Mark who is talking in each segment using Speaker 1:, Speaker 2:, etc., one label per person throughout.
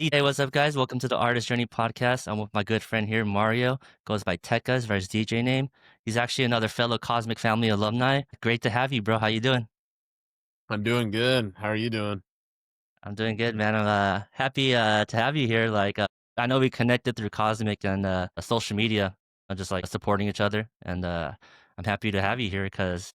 Speaker 1: Hey, what's up, guys? Welcome to the Artist Journey podcast. I'm with my good friend here, Mario. Goes by Zteca, is his DJ name. He's actually another fellow Cosmic Family alumni. Great to have you, bro. How you doing?
Speaker 2: I'm doing good. How are you doing?
Speaker 1: I'm doing good, man. I'm happy to have you here. I know we connected through Cosmic and social media, just like supporting each other. And I'm happy to have you here because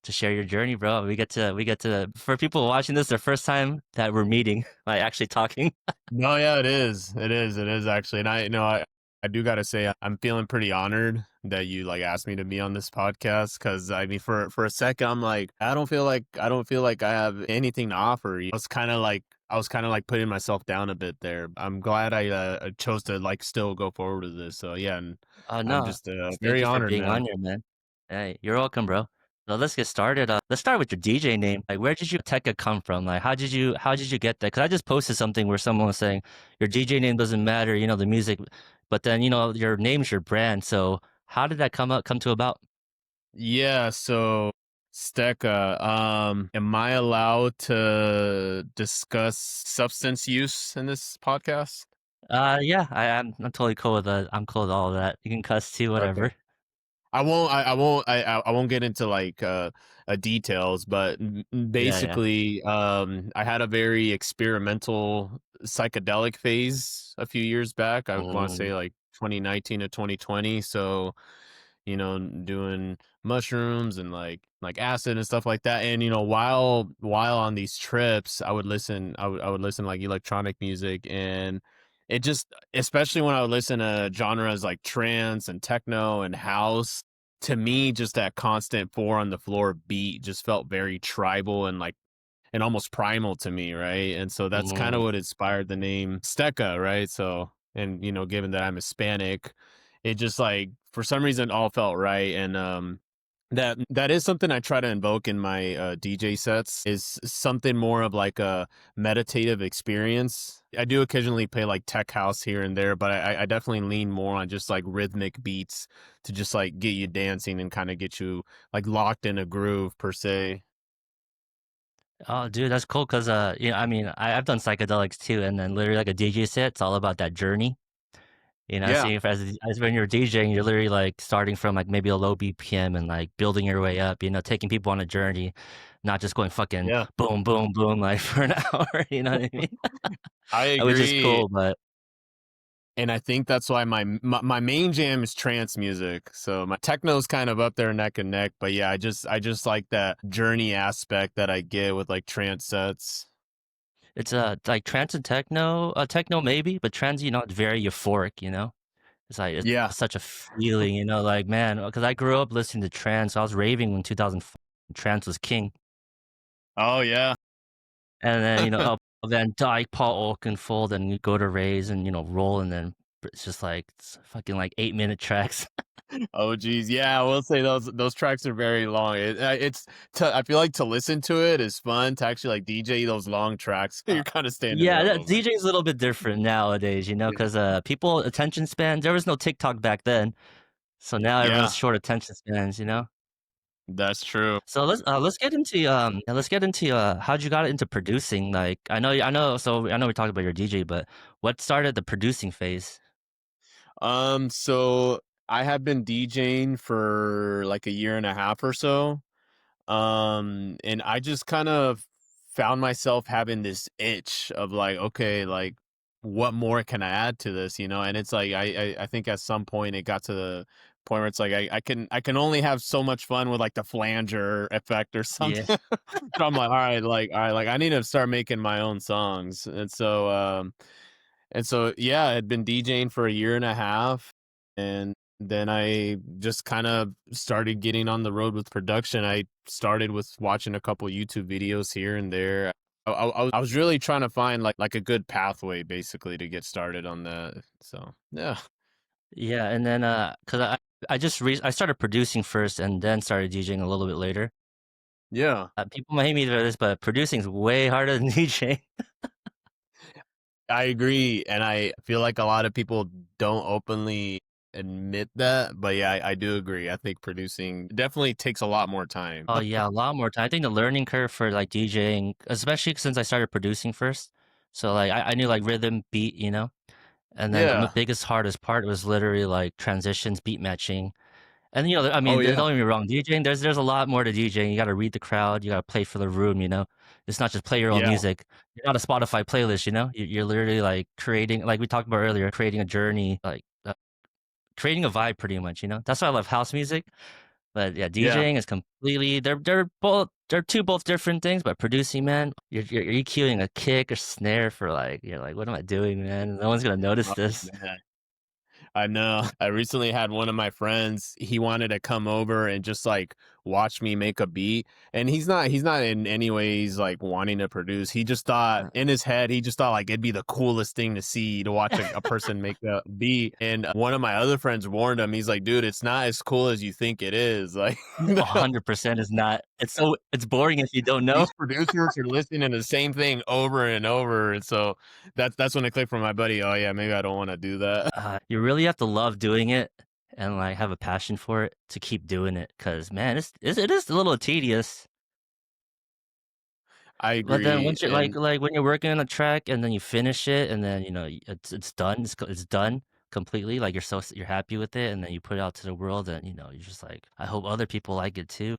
Speaker 1: to share your journey, bro. We get to. For people watching this, their first time that we're meeting, like actually talking.
Speaker 2: No, yeah, it is. It is actually. And I do got to say I'm feeling pretty honored that you like asked me to be on this podcast cuz I mean for a second I'm like I don't feel like I have anything to offer. I was kind of like putting myself down a bit there. I'm glad I chose to like still go forward with this. So yeah, and
Speaker 1: Oh,
Speaker 2: I'm
Speaker 1: no.
Speaker 2: just
Speaker 1: Thank
Speaker 2: very
Speaker 1: you for
Speaker 2: honored,
Speaker 1: being on
Speaker 2: man.
Speaker 1: here, man. Hey, you're welcome, bro. So let's get started. Let's start with your DJ name. Like, where did your Tekka come from? Like, how did you get that? Because I just posted something where someone was saying your DJ name doesn't matter, the music, but then your name's your brand. So how did that come to about?
Speaker 2: Yeah, so Zteca, am I allowed to discuss substance use in this podcast?
Speaker 1: Yeah, I'm totally cool with that. I'm cool with all of that. You can cuss too,
Speaker 2: Okay.
Speaker 1: whatever.
Speaker 2: I won't get into like details, but
Speaker 1: Yeah, yeah.
Speaker 2: basically, I had a very experimental psychedelic phase a few years back. I want to say
Speaker 1: Mm,
Speaker 2: like 2019 to 2020. So, doing mushrooms and like acid and stuff like that. And while on these trips, I would listen like electronic music, and it just, especially when I would listen to genres like trance and techno and house, to me, just that constant four on the floor beat just felt very tribal and almost primal to me, right? And so that's kind of
Speaker 1: mm.
Speaker 2: what inspired the name Steca, right? So, and given that I'm Hispanic, it just like for some reason all felt right. And that is something I try to invoke in my DJ sets, is something more of like a meditative experience. I do occasionally play like tech house here and there, but I definitely lean more on just like rhythmic beats to just like get you dancing and kind of get you like locked in a groove per se.
Speaker 1: Oh, dude, that's cool. Cause I mean, I've done psychedelics too, and then literally like a DJ set, it's all about that journey. So
Speaker 2: Yeah,
Speaker 1: if as when you're DJing, you're literally like starting from like maybe a low BPM and like building your way up, taking people on a journey, not just going fucking
Speaker 2: yeah.
Speaker 1: boom, boom, boom like for an hour, you know what I mean?
Speaker 2: I
Speaker 1: Which is
Speaker 2: agree,
Speaker 1: cool, but
Speaker 2: and I think that's why my main jam is trance music. So my techno's kind of up there neck and neck, but yeah, I just like that journey aspect that I get with like trance sets.
Speaker 1: it's like trance and techno maybe, but trance, it's very euphoric. It's like it's
Speaker 2: Yeah.
Speaker 1: such a feeling, like man, because I grew up listening to trance. I was raving when 2004 trance was king.
Speaker 2: Oh yeah.
Speaker 1: And then, up Van Dyke, Paul Oakenfold, and you go to Raise and, roll, and then it's just like it's fucking like 8-minute tracks.
Speaker 2: Oh geez, yeah. I will say those tracks are very long. I feel like to listen to it is fun. To actually like DJ those long tracks,
Speaker 1: Uh,
Speaker 2: you're kind of standing there
Speaker 1: yeah,
Speaker 2: a
Speaker 1: that
Speaker 2: little bit.
Speaker 1: DJ is a little bit different nowadays,
Speaker 2: Yeah.
Speaker 1: because people attention span. There was no TikTok back then, so now everyone's
Speaker 2: Yeah,
Speaker 1: short attention spans.
Speaker 2: that's true.
Speaker 1: So let's get into how'd you got into producing? Like I know we talked about your DJ, but what started the producing phase?
Speaker 2: So I have been DJing for like a year and a half or so. And I just kind of found myself having this itch of like, okay, like what more can I add to this, And it's like I think at some point it got to the point where it's like I can only have so much fun with like the flanger effect or
Speaker 1: Yeah.
Speaker 2: something. So I'm like, all right, like I need to start making my own songs. And so yeah, I had been DJing for a year and a half, and then I just kind of started getting on the road with production. I started with watching a couple YouTube videos here and there. I was really trying to find like a good pathway basically to get started on that. So yeah.
Speaker 1: Yeah, and then cuz I started producing first and then started DJing a little bit later.
Speaker 2: Yeah.
Speaker 1: People might hate me for this, but producing is way harder than DJing.
Speaker 2: I agree, and I feel like a lot of people don't openly admit that, but yeah, I do agree. I think producing definitely takes a lot more time.
Speaker 1: Oh yeah, a lot more time. I think the learning curve for like DJing, especially since I started producing first. So, like, I knew, like, rhythm, beat, and then the
Speaker 2: Yeah.
Speaker 1: biggest, hardest part was literally, like, transitions, beat matching, and, I
Speaker 2: Oh,
Speaker 1: mean,
Speaker 2: yeah.
Speaker 1: don't get me wrong, DJing, there's a lot more to DJing. You gotta read the crowd, you gotta play for the room, It's not just play your own
Speaker 2: Yeah.
Speaker 1: music. You're not a Spotify playlist, you know? You're literally, like, creating like we talked about earlier, creating a journey, like, creating a vibe pretty much, That's why I love house music, but, yeah,
Speaker 2: Yeah.
Speaker 1: DJing is completely they're 2 both different things, but producing, man, you're EQing a kick or snare for, like you're like, "What am I doing, man? No one's gonna notice
Speaker 2: Oh,
Speaker 1: this."
Speaker 2: man. I know. I recently had one of my friends, he wanted to come over and just like watch me make a beat. And he's not in any ways like wanting to produce. He just thought
Speaker 1: Uh
Speaker 2: in his head, he just thought like it'd be the coolest thing to see to watch a person make a beat. And one of my other friends warned him, he's like, dude, it's not as cool as you think it is. Like
Speaker 1: 100% is not it's boring if you don't know.
Speaker 2: these producers are listening to the same thing over and over. And so that's when it clicked for my buddy. Oh yeah, maybe I don't want to do that.
Speaker 1: You really have to love doing it and, like, have a passion for it to keep doing it. Cause man, it is a little tedious,
Speaker 2: I
Speaker 1: but then
Speaker 2: agree.
Speaker 1: once you're
Speaker 2: And
Speaker 1: when you're working on a track and then you finish it and then, it's done, it's done completely, like, you're happy with it, and then you put it out to the world and, you're just like, "I hope other people like it too."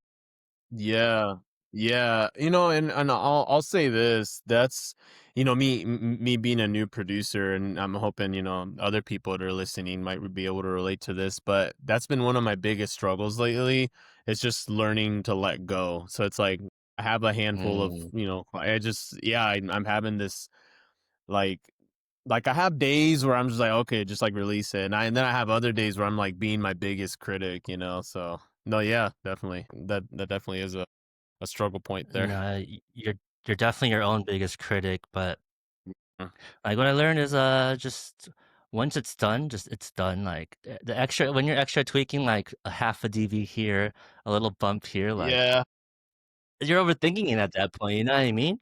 Speaker 2: yeah. Yeah. And I'll say this, that's me being a new producer, and I'm hoping, other people that are listening might be able to relate to this, but that's been one of my biggest struggles lately. It's just learning to let go. So it's like I have a handful of,
Speaker 1: Mm.
Speaker 2: I just yeah, I'm having this like I have days where I'm just like, okay, just like release it. And then I have other days where I'm like being my biggest critic. So no, yeah, definitely. That definitely is a struggle point there.
Speaker 1: No, you're definitely your own biggest critic, but,
Speaker 2: Mm.
Speaker 1: like, what I learned is, just once it's done, just it's done, like, the extra when you're extra tweaking, like, a half a dB here, a little bump here, like,
Speaker 2: Yeah.
Speaker 1: you're overthinking it at that point, you know what I mean?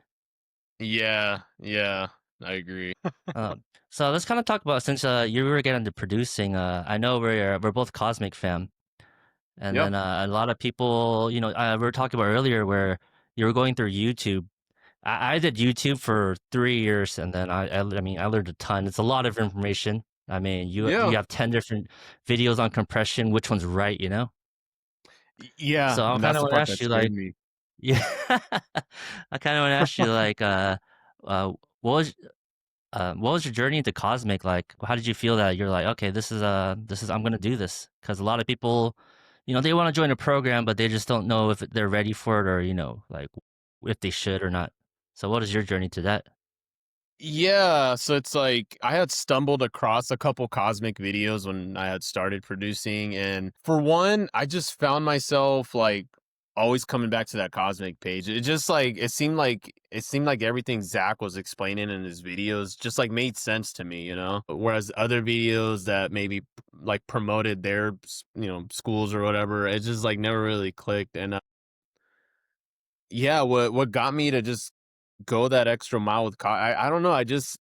Speaker 2: Yeah. Yeah. I agree.
Speaker 1: So let's kinda talk about since, you were getting into producing, I know we're both Cosmic fam, and
Speaker 2: Yep.
Speaker 1: then, a lot of people, we were talking about earlier where you were going through YouTube. I did YouTube for 3 years, and then I mean, I learned a ton. It's a lot of information. I mean, you
Speaker 2: Yeah.
Speaker 1: have 10 different videos on compression, which one's right, you know?
Speaker 2: Yeah.
Speaker 1: So I
Speaker 2: And that's
Speaker 1: kinda
Speaker 2: the
Speaker 1: wanna
Speaker 2: part
Speaker 1: ask
Speaker 2: that
Speaker 1: you,
Speaker 2: scared
Speaker 1: like
Speaker 2: me.
Speaker 1: yeah. I kinda wanna ask you, like, what was what was your journey into Cosmic like? How did you feel that you're like, "Okay, this is I'm gonna do this? Because a lot of people, they wanna join a program, but they just don't know if they're ready for it or, like, if they should or not. So what is your journey to that?
Speaker 2: Yeah, so it's like I had stumbled across a couple cosmic videos when I had started producing, and for one, I just found myself like always coming back to that cosmic page. It just like it seemed like everything Zach was explaining in his videos just like made sense to me. Whereas other videos that maybe like promoted their schools or whatever, it just like never really clicked. And yeah, what got me to just go that extra mile with I don't know, I just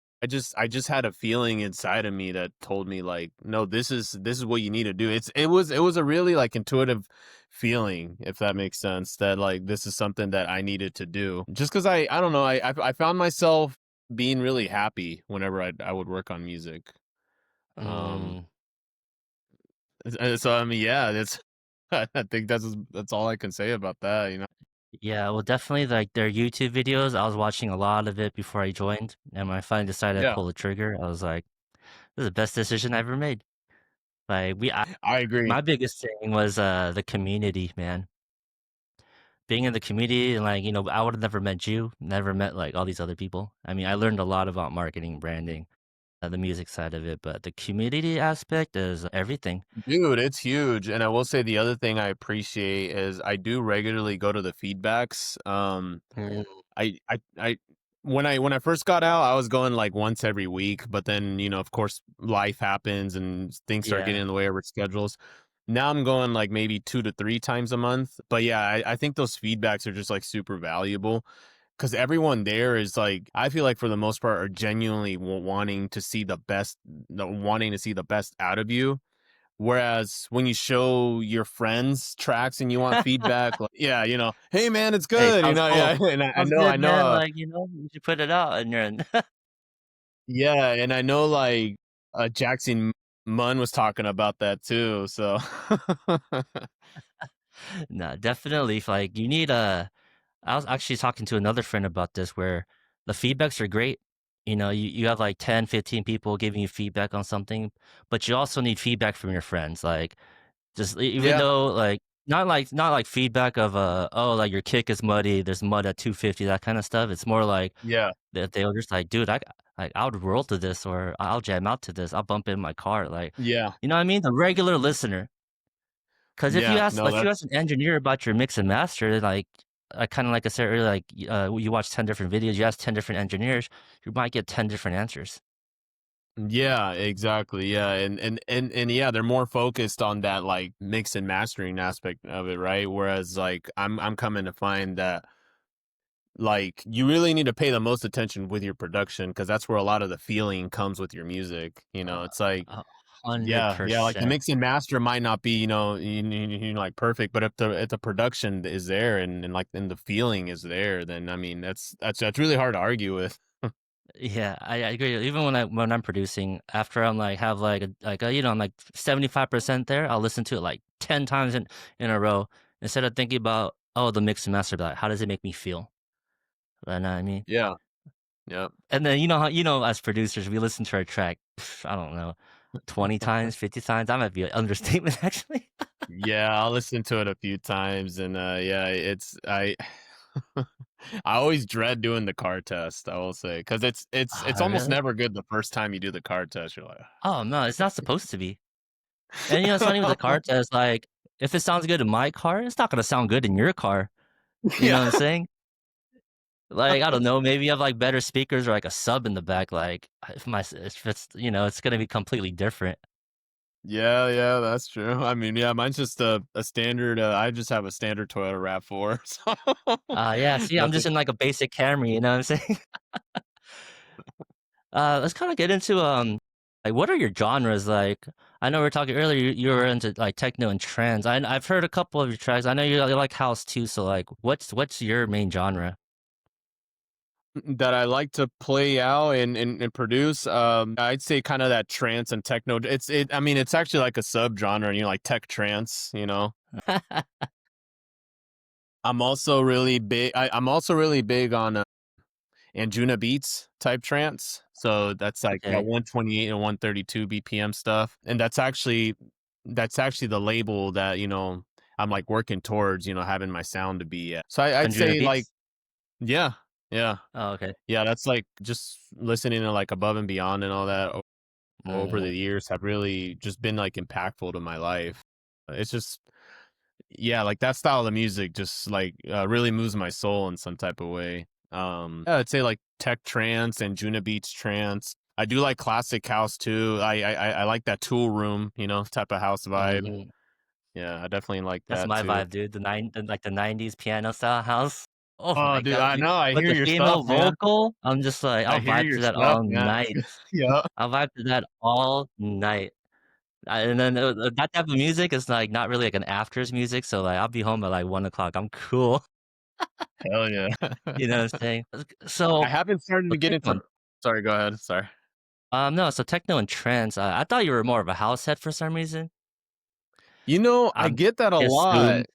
Speaker 2: had a feeling inside of me that told me like, "No, this is what you need to do." It was a really, like, intuitive feeling, if that makes sense, that, like, this is something that I needed to do. Just because I don't know, I found myself being really happy whenever I would work on music. Um,
Speaker 1: Mm.
Speaker 2: so, I mean, yeah, that's I think that's all I can say about that.
Speaker 1: Yeah, well, definitely like their YouTube videos. I was watching a lot of it before I joined, and when I finally decided to
Speaker 2: Yeah,
Speaker 1: pull the trigger, I was like, "This is the best decision I ever made." Like
Speaker 2: I agree.
Speaker 1: my biggest thing was the community, man. Being in the community and like I would have never met you, never met like all these other people. I mean, I learned a lot about marketing, branding, the music side of it, but the community aspect is everything.
Speaker 2: Dude, it's huge. And I will say the other thing I appreciate is I do regularly go to the feedbacks.
Speaker 1: Mm,
Speaker 2: I when I first got out, I was going like once every week, but then, of course, life happens and things start getting
Speaker 1: yeah.
Speaker 2: in the way of our schedules. Now I'm going like maybe 2 to 3 times a month. But yeah, I think those feedbacks are just like super valuable because everyone there is like, I feel like for the most part are genuinely wanting to see the best, wanting to see the best out of you. Whereas when you show your friends tracks and you want feedback, like, yeah, hey man, it's
Speaker 1: Hey,
Speaker 2: good,
Speaker 1: sounds cool.
Speaker 2: yeah, and I
Speaker 1: Sounds
Speaker 2: know, I
Speaker 1: good,
Speaker 2: know,
Speaker 1: man. Like, you should put it out and you're in.
Speaker 2: Yeah, and I know, like, Jackson Munn was talking about that too, so
Speaker 1: No, definitely, if, like, you need a I was actually talking to another friend about this where the feedbacks are great. You know, you have like 10, 15 people giving you feedback on something, but you also need feedback from your friends. Like just even
Speaker 2: Yeah,
Speaker 1: though like not like feedback of oh like your kick is muddy, there's mud at 250, that kind of stuff. It's more like
Speaker 2: yeah,
Speaker 1: that they'll just like, dude, I would roll to this or I'll jam out to this. I'll bump it in my car. Like,
Speaker 2: yeah,
Speaker 1: you know what I mean? The regular listener. Because
Speaker 2: yeah, no,
Speaker 1: if you ask
Speaker 2: that's
Speaker 1: an engineer about your mix and master, like, kinda like I said earlier, like, you watch 10 different videos, you ask 10 different engineers, you might get 10 different answers.
Speaker 2: yeah, exactly, yeah, and yeah, they're more focused on that, like, mix and mastering aspect of it, right? Whereas, like, I'm coming to find that, like, you really need to pay the most attention with your production because that's where a lot of the feeling comes with your music,
Speaker 1: Uh,
Speaker 2: it's like
Speaker 1: a
Speaker 2: yeah, like, the
Speaker 1: 100%.
Speaker 2: mix and master might not be, like, perfect, but if the production is there and, like, and the feeling is there, then, I mean, that's really hard to argue with.
Speaker 1: Yeah, I agree. Even when I'm producing, after I'm, like, have, you know, I'm, like, 75% there, I'll listen to it, like, 10 times in a row instead of thinking about, "Oh, the mix and master, like, how does it make me feel?" You know what I mean?
Speaker 2: Yeah, yeah.
Speaker 1: And then as producers, we listen to our track, I don't know, 20 times, 50 times. That might be an understatement, actually.
Speaker 2: Yeah, I'll listen to it a few times and, yeah, I always dread doing the car test, I will say, because it's
Speaker 1: Oh,
Speaker 2: almost
Speaker 1: really?
Speaker 2: never good the first time you do the car test, you're like,
Speaker 1: Oh, no, it's not supposed to be. And, it's not even the car test, like, if it sounds good in my car, it's not gonna sound good in your car. You know
Speaker 2: Yeah.
Speaker 1: what I'm saying? Like, I don't know, maybe you have, like, better speakers or, like, a sub in the back, like, if it's it's gonna be completely different.
Speaker 2: Yeah, yeah, that's true. I mean, yeah, mine's just a standard, I just have a standard Toyota RAV4, so
Speaker 1: Yeah, see, I'm just
Speaker 2: nothing.
Speaker 1: in, like, a basic Camry, you know what I'm saying? Let's kinda get into, like, what are your genres like? I know we were talking earlier, you were into, like, techno and trance. I've heard a couple of your tracks. I know you like house too, so, like, what's your main genre?
Speaker 2: That I like to play out and produce, I'd say kinda that trance and techno. I mean, it's actually like a subgenre, like tech trance, you know? I'm also really big on, Anjuna beats type trance. So that's like that
Speaker 1: Okay,
Speaker 2: 128 and 132 BPM stuff. And that's actually the label that, I'm like working towards, having my sound to be at. So I'd
Speaker 1: Anjuna
Speaker 2: say like,
Speaker 1: Beats?
Speaker 2: yeah, yeah.
Speaker 1: Oh, okay.
Speaker 2: Yeah, that's like just listening to like Above and Beyond and all that over the
Speaker 1: Mhm,
Speaker 2: years have really just been like impactful to my life. It's just yeah, like that style of music just like really moves my soul in some type of way. Yeah, I'd say like tech trance and Juna Beats trance. I do like classic house too. I like that tool room, type of house vibe.
Speaker 1: mhm.
Speaker 2: Yeah, I definitely like
Speaker 1: That's
Speaker 2: that
Speaker 1: my
Speaker 2: too.
Speaker 1: vibe, dude, the 90s piano style house. Oh
Speaker 2: Oh,
Speaker 1: my
Speaker 2: dude,
Speaker 1: god,
Speaker 2: I
Speaker 1: dude,
Speaker 2: know. I
Speaker 1: with
Speaker 2: hear
Speaker 1: the
Speaker 2: your stuff,
Speaker 1: female
Speaker 2: man.
Speaker 1: vocal, I'm just like,
Speaker 2: I
Speaker 1: I'll
Speaker 2: hear
Speaker 1: vibe
Speaker 2: your
Speaker 1: to that
Speaker 2: stuff,
Speaker 1: all
Speaker 2: man.
Speaker 1: night.
Speaker 2: Yeah.
Speaker 1: I'll vibe to that all night. And then, that type of music is, like, not really, like, an afters music, so, like, I'll be home at, like, 1 o'clock. I'm cool.
Speaker 2: Hell yeah.
Speaker 1: You know what I'm saying? So
Speaker 2: I haven't started
Speaker 1: so
Speaker 2: to get
Speaker 1: techno
Speaker 2: into.
Speaker 1: and
Speaker 2: Sorry, go ahead. Sorry.
Speaker 1: no, so techno and trance, I thought you were more of a house head for some reason.
Speaker 2: I
Speaker 1: Um,
Speaker 2: get that a
Speaker 1: I
Speaker 2: lot.
Speaker 1: assumed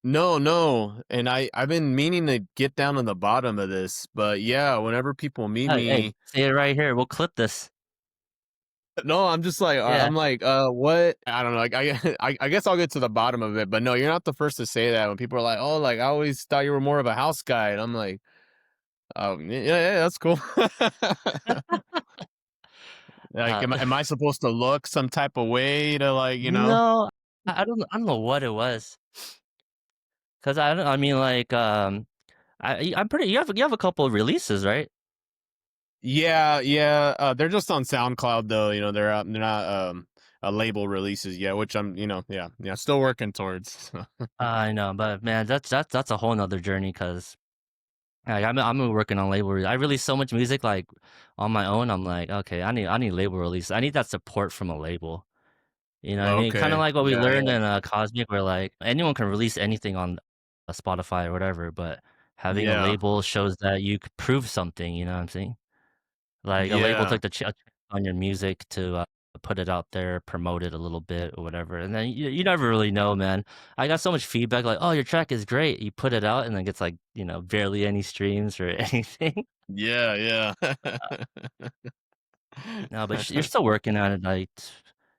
Speaker 2: No, no, and I've been meaning to get down to the bottom of this, but yeah, whenever people meet
Speaker 1: hey,
Speaker 2: me,
Speaker 1: say it right here, we'll clip this.
Speaker 2: no, I'm just like
Speaker 1: Yeah.
Speaker 2: I'm like, what? I don't know. Like I guess I'll get to the bottom of it, but no, you're not the first to say that. When people are like, oh, like I always thought you were more of a house guy, and I'm like, oh, yeah, yeah, that's cool. Like,
Speaker 1: Uh,
Speaker 2: am I supposed to look some type of way to like,
Speaker 1: no, I don't know what it was, 'cause I mean, like, I'm pretty you have a couple of releases, right?
Speaker 2: Yeah, yeah, they're just on SoundCloud though, they're not, label releases yet, which I'm, yeah, yeah, still working towards.
Speaker 1: I know, but man, that's a whole 'nother journey 'cause, like, I'm working on label I release so much music, like, on my own, I'm like, "Okay, I need label release. I need that support from a label." You know what I mean? Kinda
Speaker 2: Okay,
Speaker 1: like what we
Speaker 2: yeah,
Speaker 1: learned
Speaker 2: yeah,
Speaker 1: in, Cosmic where, like, anyone can release anything on, Spotify or whatever, but having a
Speaker 2: yeah.
Speaker 1: label shows that you could prove something, you know what I'm saying? Like, a label
Speaker 2: Yeah.
Speaker 1: took the check on your music to, put it out there, promote it a little bit or whatever, and then you never really know, man. I got so much feedback like, "Oh, your track is great." You put it out and then gets, like, barely any streams or anything.
Speaker 2: Yeah, yeah.
Speaker 1: No, but you're still working on it, like,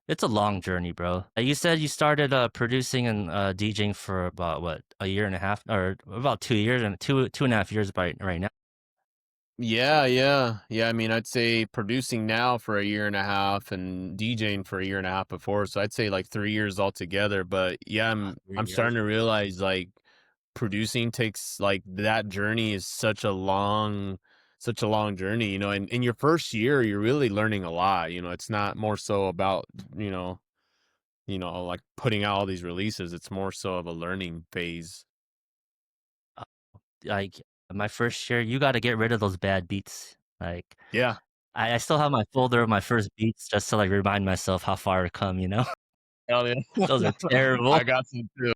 Speaker 1: it's a long journey, bro. You said you started, producing and, DJing for about, what, a year and a half or about 2 years and 2.5 years right now.
Speaker 2: Yeah, yeah. Yeah, I mean, I'd say producing now for a year and a half and DJing for a year and a half before, so I'd say like 3 years altogether, but yeah, I'm
Speaker 1: 3 years.
Speaker 2: starting to realize, like, producing takes like, that journey is such a long journey, and in your first year, you're really learning a lot, it's not more so about, you know like, putting out all these releases, it's more so of a learning phase.
Speaker 1: Like, my first year, you gotta get rid of those bad beats. Like,
Speaker 2: Yeah.
Speaker 1: I still have my folder of my first beats just to, like, remind myself how far I've come, you know?
Speaker 2: Hell yeah.
Speaker 1: Those are terrible.
Speaker 2: I got some too.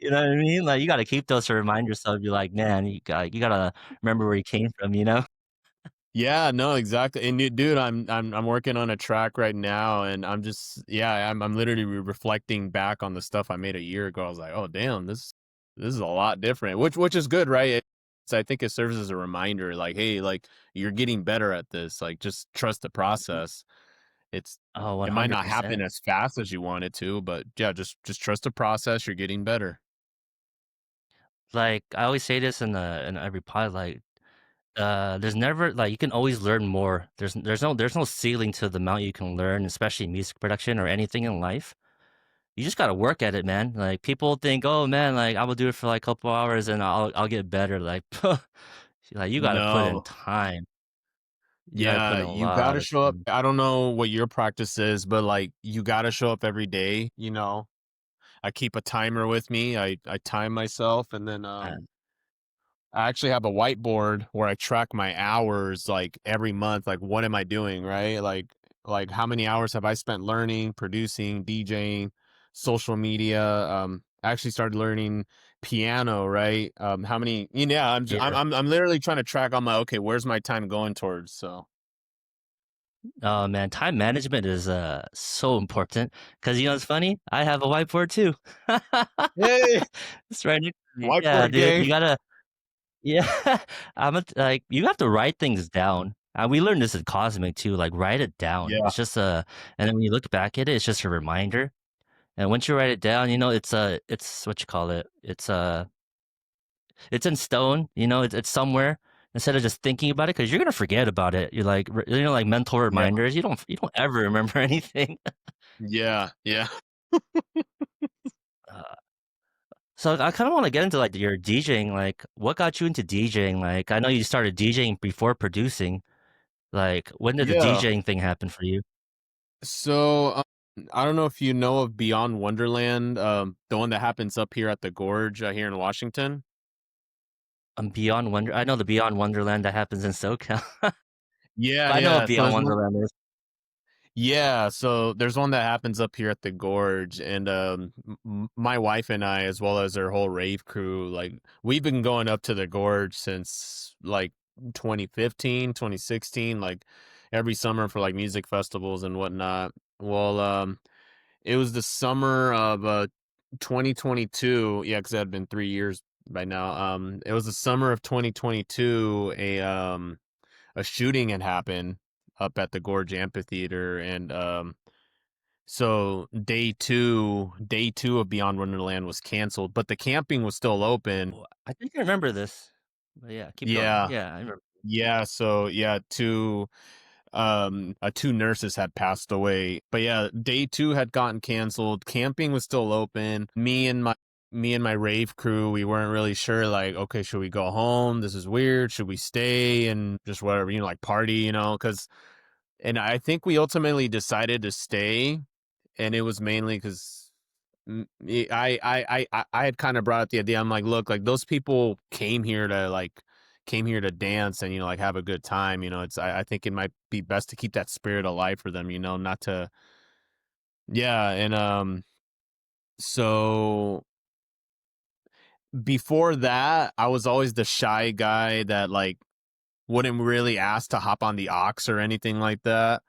Speaker 1: You know what I mean? Like, you gotta keep those to remind yourself, you're like, "Man, you gotta remember where you came from," you know?
Speaker 2: Yeah, no, exactly. And dude, I'm working on a track right now, and I'm literally reflecting back on the stuff I made a year ago. I was like, oh damn, this is a lot different, which is good, right? I think it serves as a reminder, like, hey, like, you're getting better at this. Like, just trust the process. It's
Speaker 1: Oh,
Speaker 2: it might not happen
Speaker 1: 100%.
Speaker 2: as fast as you want it to, but yeah, just trust the process. You're getting better.
Speaker 1: Like, I always say this in every pod, like, there's never like, you can always learn more. There's no ceiling to the amount you can learn, especially music production or anything in life. You just gotta work at it, man. Like, people think, "Oh, man, like, I will do it for, like, a couple hours and I'll get better." Like, like, you gotta put in
Speaker 2: No.
Speaker 1: time. You gotta put
Speaker 2: Yeah,
Speaker 1: in a
Speaker 2: you
Speaker 1: lot
Speaker 2: gotta
Speaker 1: of
Speaker 2: show up.
Speaker 1: time.
Speaker 2: I don't know what your practice is, but, like, you gotta show up every day. I keep a timer with me. I time myself, and then,
Speaker 1: Uh,
Speaker 2: I actually have a whiteboard where I track my hours, like, every month, like, what am I doing, right? Like, how many hours have I spent learning, producing, DJing, social media, I actually started learning piano, right? How many yeah,
Speaker 1: yeah.
Speaker 2: I'm literally trying to track on my, "Okay, where's my time going towards?" So
Speaker 1: Oh, man, time management is, so important. Cause it's funny? I have a whiteboard too.
Speaker 2: Hey,
Speaker 1: It's right next to me. Yeah,
Speaker 2: whiteboard
Speaker 1: dude,
Speaker 2: gang.
Speaker 1: you gotta yeah. Like, you have to write things down. We learned this in Cosmic too, like, write it down.
Speaker 2: Yeah,
Speaker 1: It's just a and then when you look back at it, it's just a reminder. And once you write it down, it's what you call it? It's in stone, it's somewhere instead of just thinking about it because you're gonna forget about it. You're like, like mental
Speaker 2: yeah,
Speaker 1: reminders. You don't ever remember anything.
Speaker 2: yeah, yeah.
Speaker 1: Uh, so I kind of want to get into like your DJing. Like, what got you into DJing? Like, I know you started DJing before producing. Like, when did the
Speaker 2: Yeah.
Speaker 1: DJing thing happen for you?
Speaker 2: So, I don't know if you know of Beyond Wonderland, the one that happens up here at the Gorge, here in Washington?
Speaker 1: Beyond Wonder. I know the Beyond Wonderland that happens in SoCal.
Speaker 2: Yeah,
Speaker 1: But I know what
Speaker 2: yeah. So
Speaker 1: Beyond
Speaker 2: there's one.
Speaker 1: Wonderland is.
Speaker 2: Yeah, so there's one that happens up here at the Gorge, and my wife and I, as well as our whole rave crew, like, we've been going up to the Gorge since like 2015, 2016, like, every summer for like music festivals and whatnot. Well, it was the summer of 2022. Yeah, because it had been 3 years by now. It was the summer of 2022. A shooting had happened up at the Gorge Amphitheater, and so day two of Beyond Wonderland was canceled, but the camping was still open.
Speaker 1: Oh, I think I remember this. But yeah, keep going.
Speaker 2: Yeah,
Speaker 1: Yeah, I remember.
Speaker 2: yeah. So yeah, two nurses had passed away, but yeah, day two had gotten canceled. Camping was still open. Me and my rave crew, we weren't really sure, like, okay, should we go home? This is weird. Should we stay and just whatever, like, party, because and I think we ultimately decided to stay, and it was mainly because I had kind of brought up the idea. I'm like, look, like, those people came here to dance and, like, have a good time. I think it might be best to keep that spirit alive for them. Not to. Yeah, and so before that, I was always the shy guy that, like, wouldn't really ask to hop on the aux or anything like that.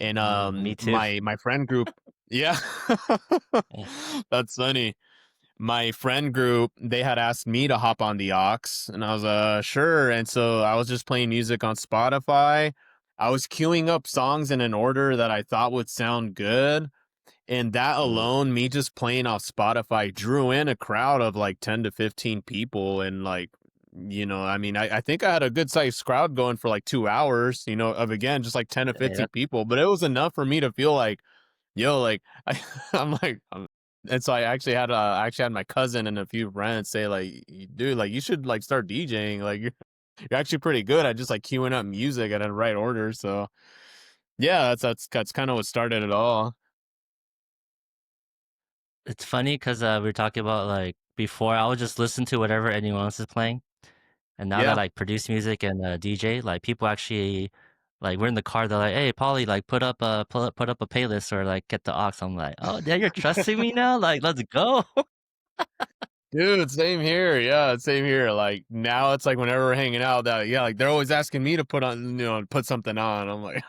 Speaker 2: And
Speaker 1: Me too.
Speaker 2: my friend group, yeah,
Speaker 1: Yeah.
Speaker 2: that's funny. My friend group, they had asked me to hop on the aux, and I was sure. And so I was just playing music on Spotify. I was queuing up songs in an order that I thought would sound good. And that
Speaker 1: Mm.
Speaker 2: alone, me just playing off Spotify drew in a crowd of like 10 to 15 people. And like, I mean, I think I had a good sized crowd going for like 2 hours, of again, just like 10 to
Speaker 1: Hey,
Speaker 2: 15 people. But it was enough for me to feel like, yo, like, I'm like, and so I actually had my cousin and a few friends say like, dude, like you should like start DJing. Like you're actually pretty good at just like queuing up music at the right order. So yeah, that's kind of what started it all.
Speaker 1: it's funny because we were talking about like before I would just listen to whatever anyone else is playing. And now that
Speaker 2: Yeah.
Speaker 1: I produce music and DJ, like people actually like we're in the car, they're like, "Hey, Polly, like put up a playlist or like get the aux." I'm like, "Oh, yeah, you're trusting me now? Like, let's go."
Speaker 2: Dude, same here. Yeah, same here. Like now it's like whenever we're hanging out that yeah, like they're always asking me to put something on. I'm like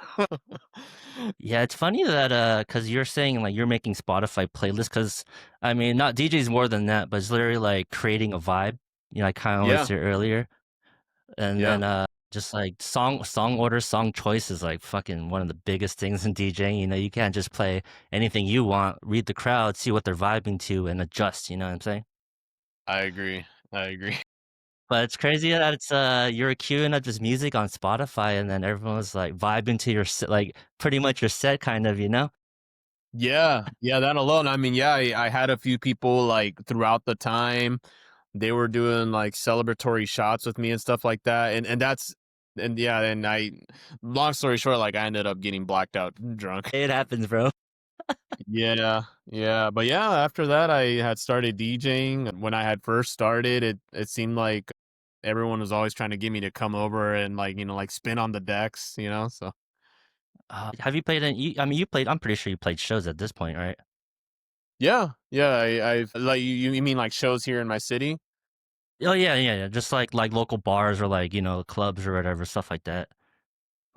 Speaker 1: Yeah, it's funny that because you're saying like you're making Spotify playlists because I mean not DJs more than that, but it's literally like creating a vibe. You know, I kind of
Speaker 2: Yeah,
Speaker 1: said earlier, and
Speaker 2: yeah,
Speaker 1: then just like song order, song choice is like fucking one of the biggest things in DJing. You know, you can't just play anything you want, read the crowd, see what they're vibing to, and adjust. You know what I'm saying?
Speaker 2: I agree. I agree.
Speaker 1: But it's crazy that it's you're queuing up this music on Spotify, and then everyone's like vibing to your set, like pretty much your set, kind of. You know?
Speaker 2: Yeah, yeah, that alone. I mean, yeah, I had a few people like throughout the time. They were doing like celebratory shots with me and stuff like that. And that's and yeah, and I long story short, like I ended up getting blacked out drunk.
Speaker 1: It happens, bro.
Speaker 2: Yeah, yeah. But yeah, after that I had started DJing. When I had first started, it seemed like everyone was always trying to get me to come over and like, like spin on the decks. So
Speaker 1: Have you played I mean, you played. I'm pretty sure you played shows at this point, right?
Speaker 2: yeah, yeah, I've like you mean like shows here in my city?
Speaker 1: Oh yeah, yeah, yeah. Just like local bars or like clubs or whatever stuff like that.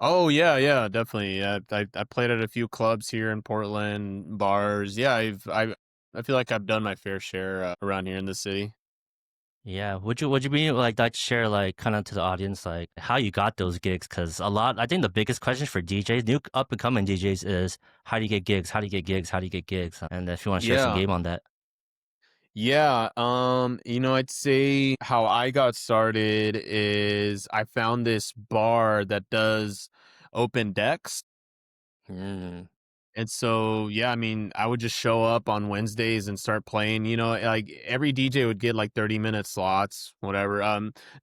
Speaker 2: Oh yeah, yeah, definitely. Yeah, I played at a few clubs here in Portland, bars. Yeah, I feel like I've done my fair share around here in the city.
Speaker 1: Yeah. Would you be like that to share like kind of to the audience like how you got those gigs? Because a lot, I think the biggest question for DJs, new up and coming DJs, is how do you get gigs? How do you get gigs? How do you get gigs? And if you want to share some
Speaker 2: Yeah.
Speaker 1: game on that.
Speaker 2: Yeah, I'd say how I got started is I found this bar that does open decks.
Speaker 1: Mm.
Speaker 2: And so, yeah, I mean, I would just show up on Wednesdays and start playing, like every DJ would get like 30-minute slots, whatever.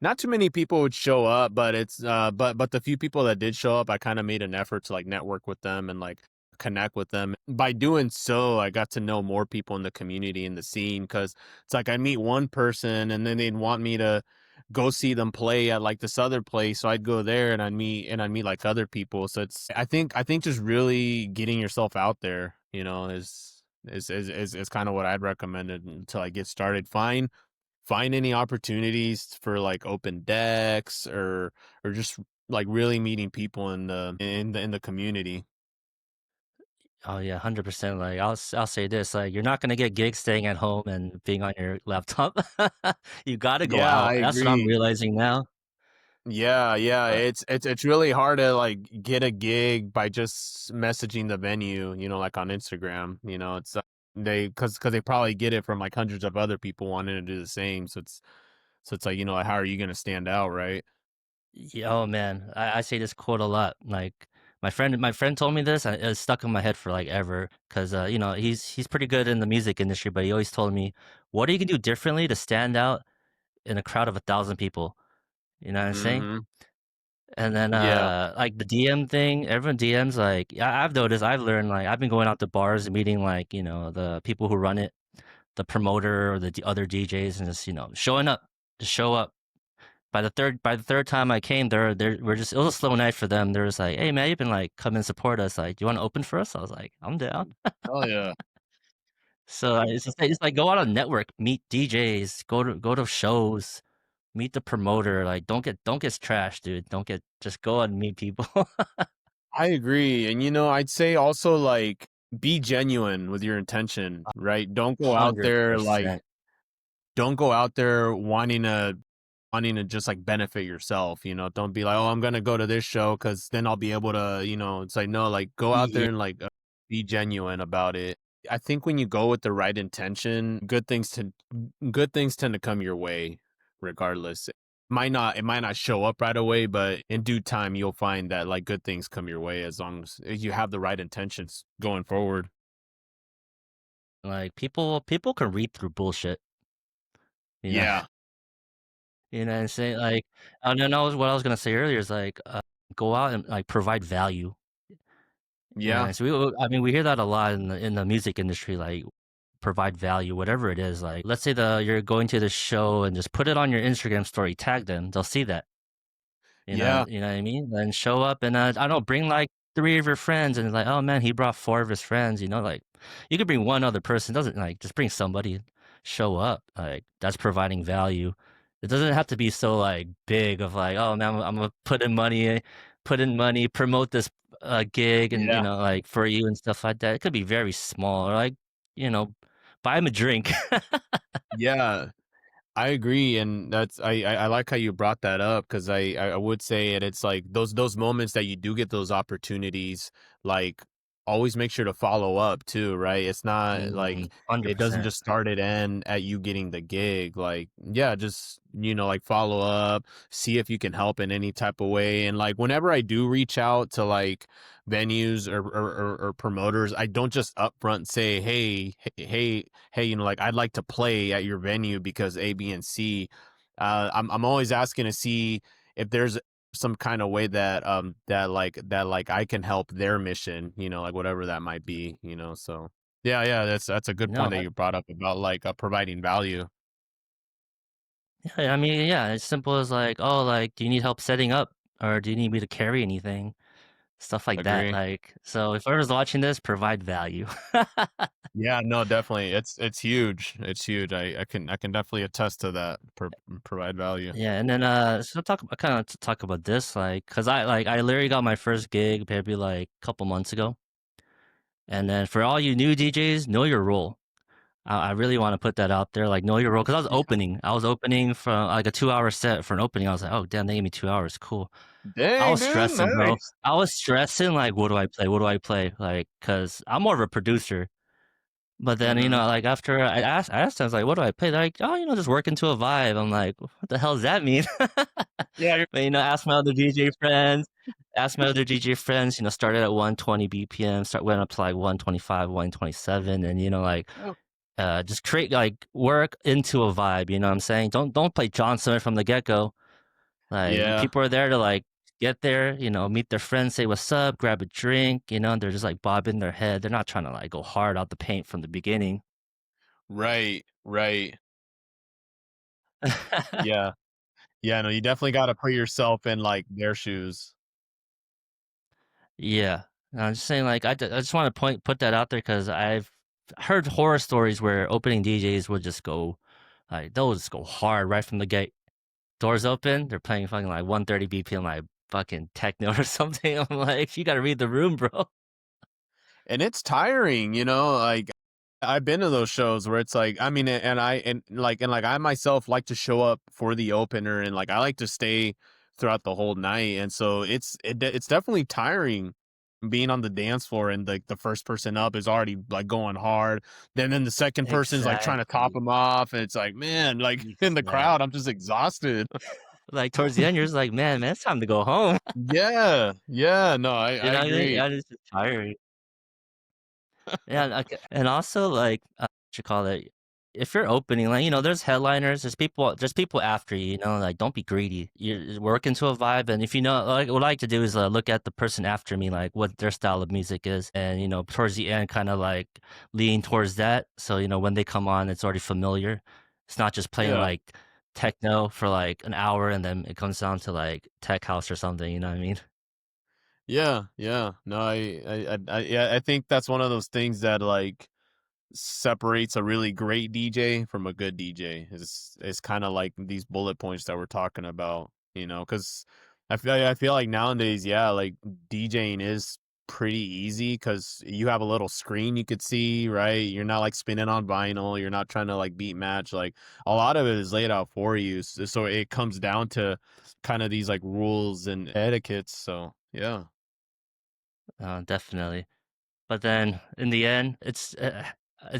Speaker 2: Not too many people would show up, but but the few people that did show up, I kind of made an effort to like network with them and like connect with them. By doing so, I got to know more people in the community and the scene because it's like I'd meet one person and then they'd want me to go see them play at like this other place. So I'd go there and I'd meet like other people. So it's I think just really getting yourself out there, is kind of what I'd recommended until I get started. Find any opportunities for like open decks or just like really meeting people in the community.
Speaker 1: Oh yeah, 100%. Like I'll say this, like you're not gonna get gigs staying at home and being on your laptop. You gotta go
Speaker 2: Yeah,
Speaker 1: out.
Speaker 2: I
Speaker 1: That's what I'm
Speaker 2: agree.
Speaker 1: realizing now.
Speaker 2: Yeah, yeah,
Speaker 1: Uh,
Speaker 2: it's really hard to like get a gig by just messaging the venue, like on Instagram. It's because they probably get it from like hundreds of other people wanting to do the same. So it's like how are you gonna stand out, right?
Speaker 1: yeah, oh man, I say this quote a lot. Like my friend told me this, and it's stuck in my head for like ever. Because he's pretty good in the music industry, but he always told me, "What are you gonna do differently to stand out in a crowd of 1,000 people?" You know what I'm saying?
Speaker 2: Mm-hmm.
Speaker 1: And then
Speaker 2: Yeah.
Speaker 1: like the DM thing, everyone DMs like I've noticed, I've learned like I've been going out to bars and meeting like the people who run it, the promoter or the other DJs, and just showing up, just show up. By the third time I came, we're just it was a slow night for them. They're just like, "Hey man, you been like come and support us. Like, do you want to open for us?" I was like, "I'm down."
Speaker 2: Oh yeah.
Speaker 1: So it's just like go out on network, meet DJs, go to shows, meet the promoter, like, don't get trashed, dude. Don't get just go and meet people.
Speaker 2: I agree, and, I'd say also, like, be genuine with your intention, right?
Speaker 1: 100%.
Speaker 2: Don't go out there wanting to just, like, benefit yourself, Don't be like, "Oh, I'm gonna go to this show because then I'll be able to," it's like, no, like, go out there
Speaker 1: Yeah,
Speaker 2: and, like, be genuine about it. I think when you go with the right intention, good things tend to come your way regardless. It might not show up right away, but in due time, you'll find that, like, good things come your way as long as you have the right intentions going forward.
Speaker 1: like, people can read through bullshit, you know?
Speaker 2: Yeah.
Speaker 1: And say, like and then what I was gonna say earlier is, like, go out and, like, provide value.
Speaker 2: Yeah.
Speaker 1: And so I mean, we hear that a lot in the music industry, like, provide value, whatever it is. Like, let's say you're going to the show and just put it on your Instagram story, tag them, they'll see that.
Speaker 2: Yeah.
Speaker 1: You know what I mean? Then show up and, I don't know, bring, like, 3 of your friends and it's like, "Oh, man, he brought 4 of his friends," like, you could bring 1 other person, doesn't like, just bring somebody, show up, like, that's providing value. It doesn't have to be so, like, big of like, "Oh, man, I'm gonna put in money, promote this, gig and,
Speaker 2: Yeah.
Speaker 1: like, for you," and stuff like that. It could be very small or, like, you know, buy him a drink.
Speaker 2: Yeah. I agree, and I like how you brought that up because I would say it's like those moments that you do get those opportunities, like always make sure to follow up too, right? It's not like
Speaker 1: Mhm,
Speaker 2: it doesn't
Speaker 1: 100%.
Speaker 2: just start and end at you getting the gig. Like, yeah, just like follow up, see if you can help in any type of way. And like whenever I do reach out to like venues or promoters, I don't just upfront say, hey, like I'd like to play at your venue because A, B, and C. I'm always asking to see if there's some kind of way that I can help their mission, like whatever that might be. So yeah, that's a good
Speaker 1: No,
Speaker 2: point that you brought up about like providing value.
Speaker 1: yeah, I mean, yeah, as simple as like, "Oh, like, do you need help setting up, or do you need me to carry anything?" Stuff like that,
Speaker 2: Agree.
Speaker 1: like, so if whoever's watching this, provide value.
Speaker 2: Yeah, no, definitely. It's huge. It's huge. I can definitely attest to that. Provide value.
Speaker 1: Yeah, and then, so kinda to talk about this, like, cause I literally got my first gig maybe, like, a couple months ago, and then for all you new DJs, know your role. I really wanna put that out there, like, know your role, cause
Speaker 2: Yeah.
Speaker 1: I was opening from, like, a 2-hour set for an opening, I was like, "Oh, damn, they gave me 2 hours, cool." I
Speaker 2: Dang,
Speaker 1: was
Speaker 2: dude,
Speaker 1: stressing, bro.
Speaker 2: nice.
Speaker 1: I was stressing, like, "What do I play? What do I play?" Like, cause I'm more of a producer. But then,
Speaker 2: Uh-huh.
Speaker 1: like, after I asked them, I was like, "What do I play?" They're like, "Oh, just work into a vibe." I'm like, "What the hell does that mean?"
Speaker 2: Yeah,
Speaker 1: But, ask my other DJ friends, started at 120 BPM, went up to, like, 125, 127, and, like,
Speaker 2: you're
Speaker 1: just create, like, work into a vibe, you know what I'm saying? Don't play John Cena from the get-go. Like,
Speaker 2: yeah.
Speaker 1: people are there to, like, get there, meet their friends, say what's up, grab a drink, they're just, like, bobbing their head. They're not trying to, like, go hard out the paint from the beginning.
Speaker 2: Right, right. Yeah. Yeah, no, you definitely gotta put yourself in, like, their shoes.
Speaker 1: Yeah. And I'm just saying, like, I just wanna put that out there because I've heard horror stories where opening DJs would just go like, they'll just go hard right from the gate. Doors open, they're playing fucking, like, 130 BPM, like, fucking techno or something. I'm like, "You gotta read the room, bro."
Speaker 2: And it's tiring, like, I've been to those shows where it's like, I mean, and I myself like to show up for the opener, and, like, I like to stay throughout the whole night, and so it's definitely tiring being on the dance floor and, like, the first person up is already, like, going hard, then the second person's, like, trying to top
Speaker 1: Exactly.
Speaker 2: them off, and it's like, man, like, in the crowd, I'm
Speaker 1: Exactly.
Speaker 2: just exhausted.
Speaker 1: Like, towards the end, you're just like, man, it's time to go home."
Speaker 2: Yeah, yeah, no, I
Speaker 1: You
Speaker 2: I
Speaker 1: know what I mean?
Speaker 2: agree.
Speaker 1: Yeah, it's just tiring. Yeah, like, and also, like, what you call it? If you're opening, like, there's headliners, there's people after you, like, don't be greedy. You work into a vibe, and if like, what I like to do is, look at the person after me, like, what their style of music is, and, towards the end, kinda, like, lean towards that, so, when they come on, it's already familiar. It's not just playing,
Speaker 2: Yeah.
Speaker 1: like, techno for, like, an hour, and then it comes down to, like, tech house or something, you know what I mean?
Speaker 2: Yeah, yeah. No, yeah, I think that's one of those things that, like, separates a really great DJ from a good DJ is kind of like these bullet points that we're talking about, because I feel like nowadays, yeah, like DJing is pretty easy because you have a little screen you could see, right? You're not like spinning on vinyl, you're not trying to like beat match. Like a lot of it is laid out for you. So it comes down to kind of these like rules and etiquettes. So yeah.
Speaker 1: Definitely. But then in the end, it's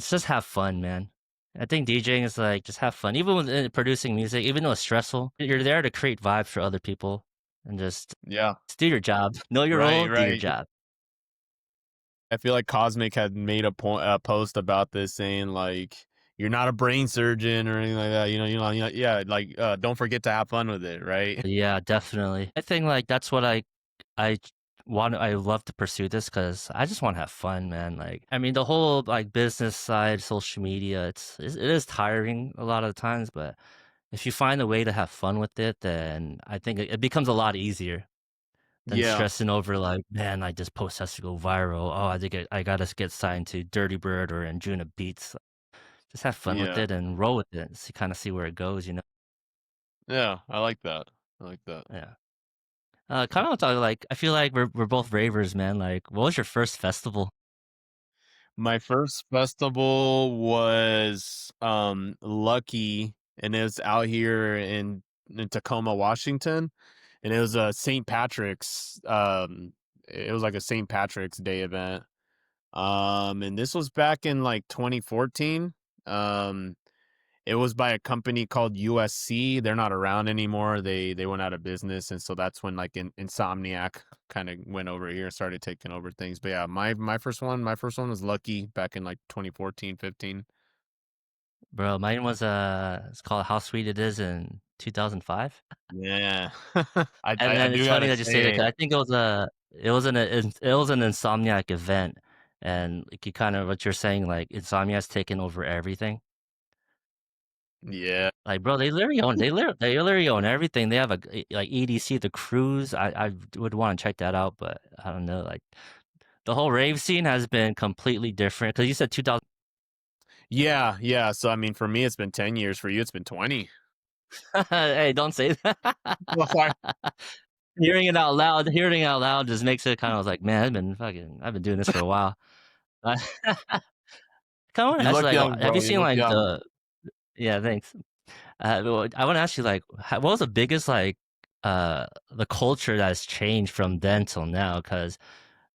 Speaker 1: just have fun, man. I think DJing is like just have fun. Even with producing music, even though it's stressful, you're there to create vibes for other people and
Speaker 2: Yeah.
Speaker 1: just do your job. Know your
Speaker 2: Right,
Speaker 1: role, do your
Speaker 2: right.
Speaker 1: job.
Speaker 2: I feel like Cosmic had made a post about this saying like you're not a brain surgeon or anything like that. Yeah, like don't forget to have fun with it, right?
Speaker 1: Yeah, definitely. I think like that's what I I love to pursue this because I just want to have fun, man. Like, I mean, the whole like business side, social media, it is tiring a lot of the times, but if you find a way to have fun with it, then I think it becomes a lot easier than
Speaker 2: Yeah,
Speaker 1: stressing over like, man, like this post has to go viral. Oh, I gotta get signed to Dirty Bird or Anjuna Beats. Just have fun with
Speaker 2: yeah,
Speaker 1: it and roll with it. Kind of see where it goes,
Speaker 2: yeah. I like that. I like that.
Speaker 1: Yeah. Kind of talk like I feel like we're both ravers, man. Like, what was your first festival?
Speaker 2: My first festival was Lucky, and it was out here in Tacoma, Washington, and it was a St. Patrick's. It was like a St. Patrick's Day event. And this was back in like 2014. Um, it was by a company called USC. They're not around anymore. They went out of business, and so that's when like Insomniac kind of went over here and started taking over things. But yeah, my first one was Lucky back in like 2014, 15.
Speaker 1: Bro, mine was it's called How Sweet It Is in 2005.
Speaker 2: Yeah,
Speaker 1: And
Speaker 2: I
Speaker 1: then
Speaker 2: do
Speaker 1: it's funny
Speaker 2: gotta
Speaker 1: that you say that 'cause
Speaker 2: say,
Speaker 1: I think it was an Insomniac event, and like you kind of what you're saying, like Insomniac's taken over everything.
Speaker 2: yeah,
Speaker 1: Like, bro, they literally own everything. They have like EDC, the cruise. I would want to check that out, but I don't know. Like the whole rave scene has been completely different. Because you said 2000.
Speaker 2: yeah, yeah. So I mean, for me, it's been 10 years. For you, it's been 20.
Speaker 1: Hey, don't say that.
Speaker 2: Well, sorry.
Speaker 1: Hearing it out loud just makes it kind of like, man, I've been doing this for a while. Uh, Kind of want to
Speaker 2: You
Speaker 1: ask,
Speaker 2: look
Speaker 1: like,
Speaker 2: young,
Speaker 1: have
Speaker 2: bro.
Speaker 1: you
Speaker 2: You
Speaker 1: seen
Speaker 2: look
Speaker 1: like
Speaker 2: young.
Speaker 1: yeah, thanks. Well, I want to ask you, like, what was the biggest, like, the culture that's changed from then till now? Because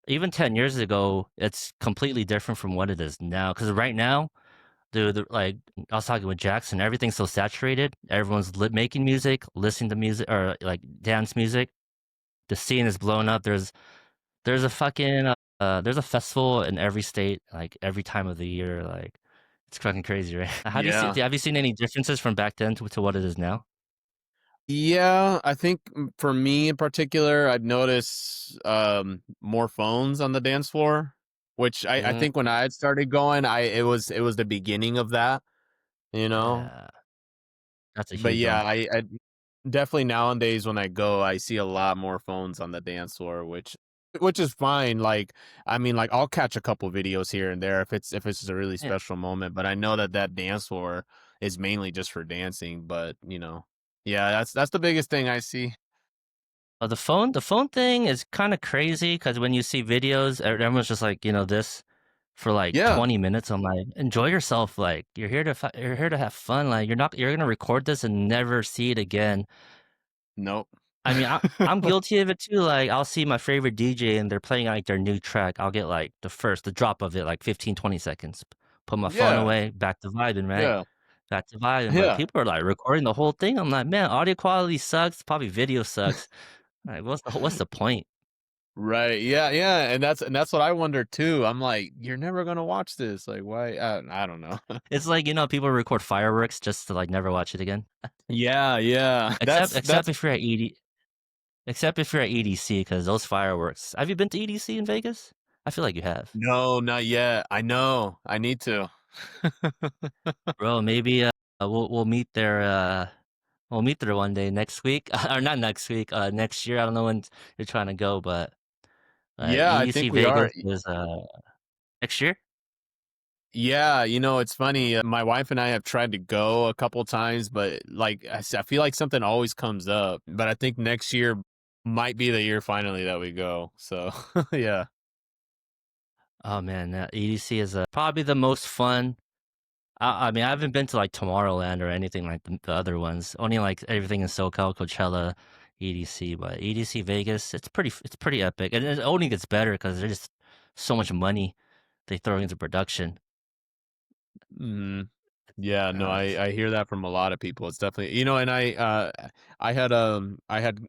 Speaker 1: even 10 years ago, it's completely different from what it is now. Because right now, dude, like, I was talking with Jackson, everything's so saturated. Everyone's making music, listening to music, or like dance music. The scene is blown up. There's a fucking there's a festival in every state, like every time of the year. Like it's fucking crazy, right? How do you see?
Speaker 2: Yeah.
Speaker 1: Have you seen any differences from back then to what it is now?
Speaker 2: Yeah, I think for me in particular, I've noticed more phones on the dance floor, which I
Speaker 1: Mm,
Speaker 2: think when I had started going, it was the beginning of that, you know.
Speaker 1: yeah, that's a
Speaker 2: But
Speaker 1: huge
Speaker 2: yeah,
Speaker 1: one.
Speaker 2: I definitely nowadays when I go, I see a lot more phones on the dance floor, which is fine. Like I mean, like I'll catch a couple videos here and there if it's a really
Speaker 1: Yeah.
Speaker 2: special moment, but I know that dance floor is mainly just for dancing. But yeah, that's the biggest thing I see.
Speaker 1: The phone thing is kind of crazy because when you see videos, everyone's just like, this for like
Speaker 2: Yeah.
Speaker 1: 20 minutes. I'm like, enjoy yourself. Like you're here to have fun. Like you're gonna record this and never see it again.
Speaker 2: Nope.
Speaker 1: I mean, I'm guilty of it too. Like, I'll see my favorite DJ and they're playing like their new track. I'll get like the drop of it, like 15, 20 seconds. Put my phone
Speaker 2: Yeah,
Speaker 1: away, back to vibing, right?
Speaker 2: yeah,
Speaker 1: Back to vibing. But
Speaker 2: yeah.
Speaker 1: people are like recording the whole thing. I'm like, man, audio quality sucks. Probably video sucks. Like, what's the point?
Speaker 2: Right. Yeah, yeah, and that's what I wonder too. I'm like, "You're never gonna watch this, like, why?" I don't know.
Speaker 1: It's like, people record fireworks just to like never watch it again.
Speaker 2: Yeah, yeah.
Speaker 1: Except
Speaker 2: That's
Speaker 1: except
Speaker 2: that's
Speaker 1: if you're at ED, except if you're at EDC, because those fireworks. Have you been to EDC in Vegas? I feel like you have.
Speaker 2: No, not yet. I know. I need to.
Speaker 1: Bro, maybe we'll meet there. We'll meet there one day next week, or not next week. Next year. I don't know when you're trying to go, but
Speaker 2: Yeah, I
Speaker 1: EDC
Speaker 2: think we are.
Speaker 1: Vegas is next year.
Speaker 2: Yeah, it's funny. My wife and I have tried to go a couple times, but like I feel like something always comes up. But I think next year might be the year finally that we go. So yeah.
Speaker 1: Oh man, EDC is probably the most fun. I mean, I haven't been to like Tomorrowland or anything like the other ones. Only like everything in SoCal, Coachella, EDC. But EDC Vegas, it's pretty epic, and it only gets better because there's just so much money they throw into production.
Speaker 2: hmm Yeah, no,
Speaker 1: Uh,
Speaker 2: I hear that from a lot of people. It's definitely, and I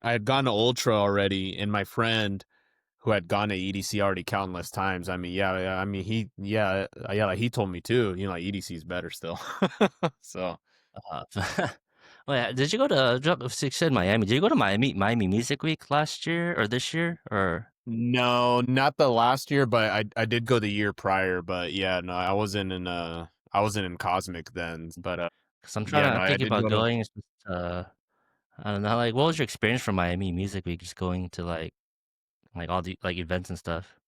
Speaker 2: had gone to Ultra already, and my friend who had gone to EDC already countless times. I mean, yeah, I mean yeah, like he told me too. Like EDC is better still. So
Speaker 1: uh, oh yeah, did you go to you said Miami? Did you go to Miami Music Week last year or this year or?
Speaker 2: no, not the last year, but I did go the year prior. But yeah, no, I wasn't in Cosmic then. But
Speaker 1: Because I'm trying
Speaker 2: yeah,
Speaker 1: to,
Speaker 2: no,
Speaker 1: I'm
Speaker 2: I
Speaker 1: thinking
Speaker 2: did
Speaker 1: about
Speaker 2: go to.
Speaker 1: going. It's just, I don't know. Like, what was your experience from Miami Music Week? Just going to like all the like events and stuff.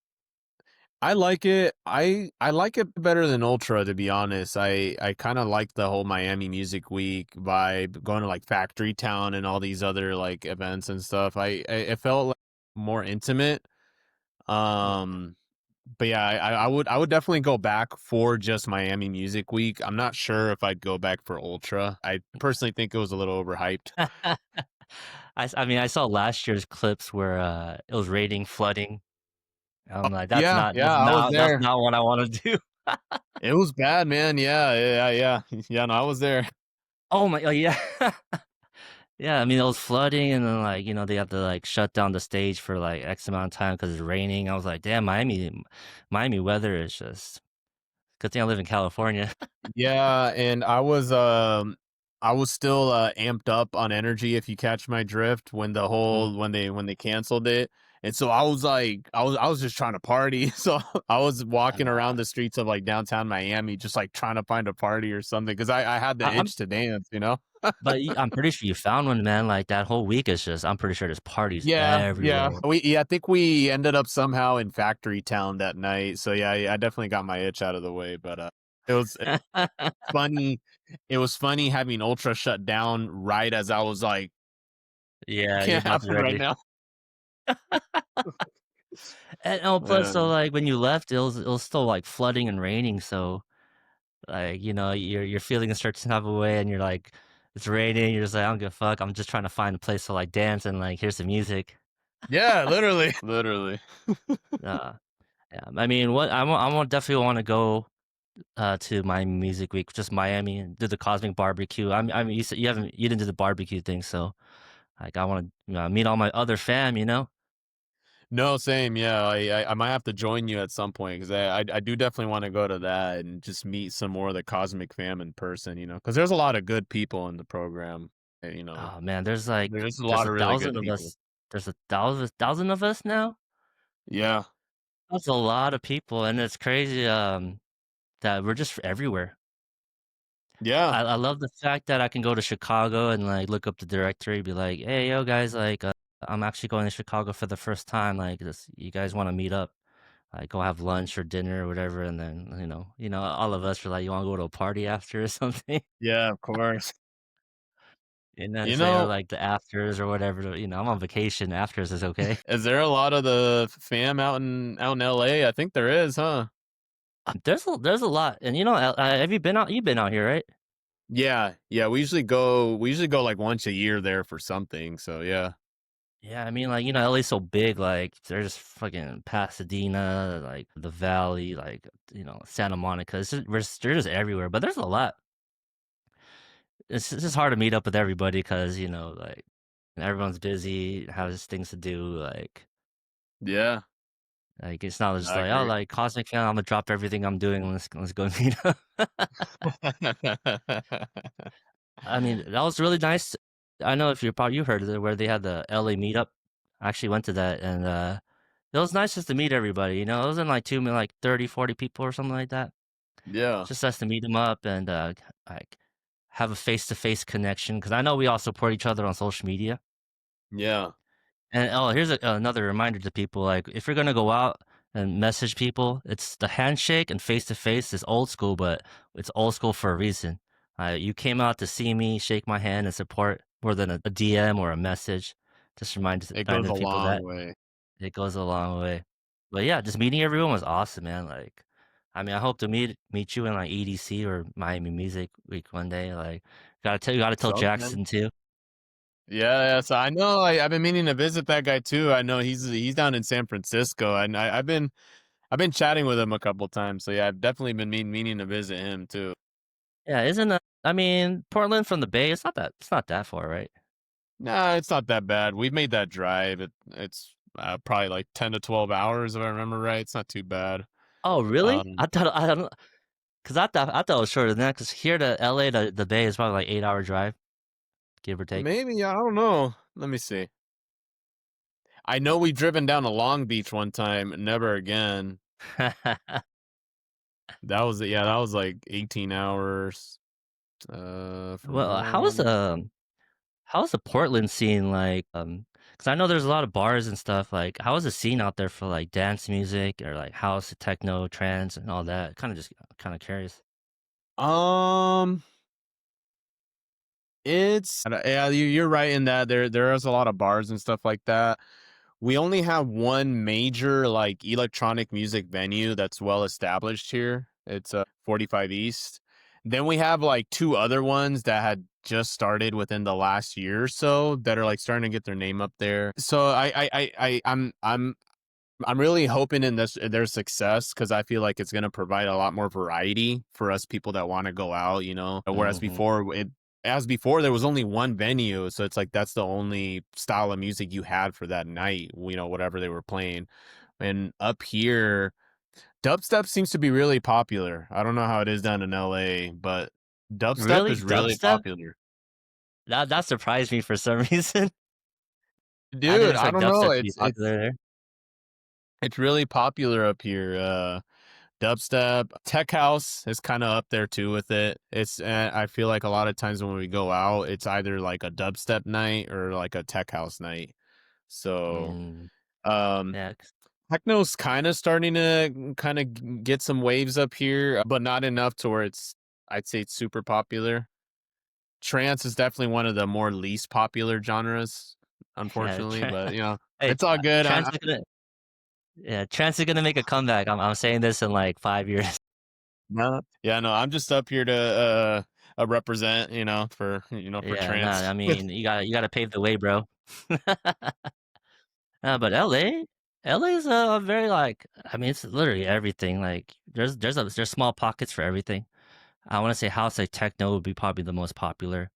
Speaker 2: I like it. I like it better than Ultra, to be honest. I kind of like the whole Miami Music Week vibe, going to like Factory Town and all these other like events and stuff. I it felt like more intimate.
Speaker 1: Yeah.
Speaker 2: Um, but yeah, I would definitely go back for just Miami Music Week. I'm not sure if I'd go back for Ultra. I personally think it was a little overhyped.
Speaker 1: I mean, I saw last year's clips where it was raining, flooding. I'm like,
Speaker 2: Yeah, yeah, I was
Speaker 1: that's
Speaker 2: there.
Speaker 1: not what I want to do.
Speaker 2: It was bad, man. Yeah, yeah, yeah. Yeah, no, I was there.
Speaker 1: Oh my, oh yeah, yeah. I mean, it was flooding, and then like they have to like shut down the stage for like X amount of time because it's raining. I was like, damn, Miami weather is just. Good thing I live in California.
Speaker 2: Yeah, and I was still amped up on energy, if you catch my drift, when the
Speaker 1: Mm.
Speaker 2: whole when they canceled it. And so I was like I was just trying to party. So I was walking
Speaker 1: Uh,
Speaker 2: around the streets of like downtown Miami just like trying to find a party or something cuz I had the
Speaker 1: I'm
Speaker 2: itch to dance.
Speaker 1: I'm pretty sure you found one, man. Like that whole week is just. I'm pretty sure there's parties
Speaker 2: Yeah, yeah.
Speaker 1: everywhere.
Speaker 2: Yeah, I think we ended up somehow in Factory Town that night. So yeah, I definitely got my itch out of the way, but it was funny. It was funny having Ultra shut down right as I was like, "It
Speaker 1: Yeah, you're
Speaker 2: can't
Speaker 1: about to
Speaker 2: happen right
Speaker 1: ready.
Speaker 2: now."
Speaker 1: And oh, plus,
Speaker 2: Yeah.
Speaker 1: so like when you left, it was still like flooding and raining. So like your feelings start to have a way, and you're like, it's raining. You're just like, I don't give a fuck. I'm just trying to find a place to like dance and like hear some music.
Speaker 2: Yeah, literally. Literally.
Speaker 1: Uh, yeah. I mean, what I want definitely want to go to Miami Music Week, just Miami, and do the Cosmic Barbecue. I mean, you said you didn't do the barbecue thing, so like I want to meet all my other fam.
Speaker 2: No, same. Yeah, I might have to join you at some point because I do definitely want to go to that and just meet some more of the Cosmic Fam in person. Because there's a lot of good people in the program. and, You know,
Speaker 1: Oh man, there's like
Speaker 2: there's a
Speaker 1: there's
Speaker 2: lot
Speaker 1: a
Speaker 2: of really
Speaker 1: thousand
Speaker 2: good
Speaker 1: of
Speaker 2: people.
Speaker 1: us. There's a thousand of us now.
Speaker 2: Yeah.
Speaker 1: That's a lot of people, and it's crazy that we're just everywhere.
Speaker 2: Yeah.
Speaker 1: I love the fact that I can go to Chicago and like look up the directory, be like, hey yo guys, like I'm actually going to Chicago for the first time. Like, you guys want to meet up? Like, go have lunch or dinner or whatever, and then all of us are like, you want to go to a party after or something,
Speaker 2: Yeah, of course.
Speaker 1: and then
Speaker 2: You
Speaker 1: say or
Speaker 2: know,
Speaker 1: like the afters or whatever. I'm on vacation. Afters is okay.
Speaker 2: is there a lot of the fam out in LA? I think there is, huh?
Speaker 1: There's a lot, and have you been out? You've been out here, right?
Speaker 2: Yeah, yeah. We usually go like once a year there for something. So yeah,
Speaker 1: Yeah, I mean, like, LA's so big, like, there's fucking Pasadena, like, the Valley, like, Santa Monica. They're just everywhere, but there's a lot. It's just hard to meet up with everybody because, like, everyone's busy, has things to do.
Speaker 2: yeah.
Speaker 1: It's not just
Speaker 2: I
Speaker 1: like, oh,
Speaker 2: agree.
Speaker 1: like, Cosmic Fan, I'm gonna drop everything I'm doing. Let's go meet up. I mean, that was really nice. I know if you heard of it, where they had the LA meetup. I actually went to that, and it was nice just to meet everybody. It wasn't like like 30, 40 people or something like that.
Speaker 2: Yeah,
Speaker 1: Just us to meet them up and like have a face to face connection. Because I know we all support each other on social media.
Speaker 2: yeah,
Speaker 1: And oh, here's another reminder to people: like, if you're gonna go out, and message people. It's the handshake and face to face is old school, but it's old school for a reason. You came out to see me, shake my hand, and support more than a DM or a message. Just
Speaker 2: It goes
Speaker 1: reminding
Speaker 2: a
Speaker 1: people
Speaker 2: long
Speaker 1: that
Speaker 2: way.
Speaker 1: it goes a long way. But yeah, just meeting everyone was awesome, man. Like, I mean, I hope to meet you in like EDC or Miami Music Week one day. Like, gotta tell
Speaker 2: So, man.
Speaker 1: Jackson too.
Speaker 2: Yeah, yeah, so I know I've been meaning to visit that guy too. I know he's down in San Francisco, and I've been chatting with him a couple times. So yeah, I've definitely been meaning to visit him too.
Speaker 1: Yeah, isn't I mean, Portland from the Bay, it's not that far, right?
Speaker 2: Nah, it's not that bad. We've made that drive. It's probably like 10 to 12 hours if I remember right. It's not too bad.
Speaker 1: Oh, really?
Speaker 2: Um,
Speaker 1: I don't 'cause I thought it was shorter than that. Cause here to LA to the Bay is probably like 8-hour drive, give or take.
Speaker 2: maybe I don't know. Let me see. I know we've driven down to Long Beach one time. Never again. That was like 18 hours. From
Speaker 1: Well,
Speaker 2: LA. Let me see.
Speaker 1: how's the Portland scene like, cause I know there's a lot of bars and stuff, like, how is the scene out there for, like, dance music or, like, house, techno, trance, and all that? Kinda curious.
Speaker 2: Um, yeah, you're right in that there is a lot of bars and stuff like that. We only have one major like electronic music venue that's well established here. It's 45 East. Then we have like two other ones that had just started within the last year or so that are like starting to get their name up there. So I'm really hoping in their success because I feel like it's going to provide a lot more variety for us people that want to go out, you know.
Speaker 1: Mhm.
Speaker 2: As before there was only one venue, so it's like that's the only style of music you had for that night, you know, whatever they were playing. And up here, dubstep seems to be really popular. I don't know how it is down in LA, but dubstep
Speaker 1: Really?
Speaker 2: is really
Speaker 1: Dubstep?
Speaker 2: popular.
Speaker 1: That surprised me for some reason. I didn't
Speaker 2: Dude, I
Speaker 1: expect
Speaker 2: don't know.
Speaker 1: dubstep to be popular there.
Speaker 2: It's really popular up here. Dubstep, tech house is kind of up there too with it. I feel like a lot of times when we go out, it's either like a dubstep night or like a tech house night. So,
Speaker 1: Mm,
Speaker 2: um,
Speaker 1: yeah,
Speaker 2: techno's kind of starting to kind of get some waves up here, but not enough to where I'd say it's super popular. Trance is definitely one of the more least popular genres,
Speaker 1: yeah,
Speaker 2: unfortunately, but
Speaker 1: hey,
Speaker 2: it's all good.
Speaker 1: trance is gonna yeah, trance is gonna make a comeback. I'm saying this in, like, 5 years.
Speaker 2: No. Yeah, no, I'm just up here to represent, for
Speaker 1: Yeah, nah,
Speaker 2: trans.
Speaker 1: I mean, you gotta pave the way, bro. But LA is, very, like I mean, it's literally everything, like, there's small pockets for everything. I wanna say house, like, techno would be probably the most popular.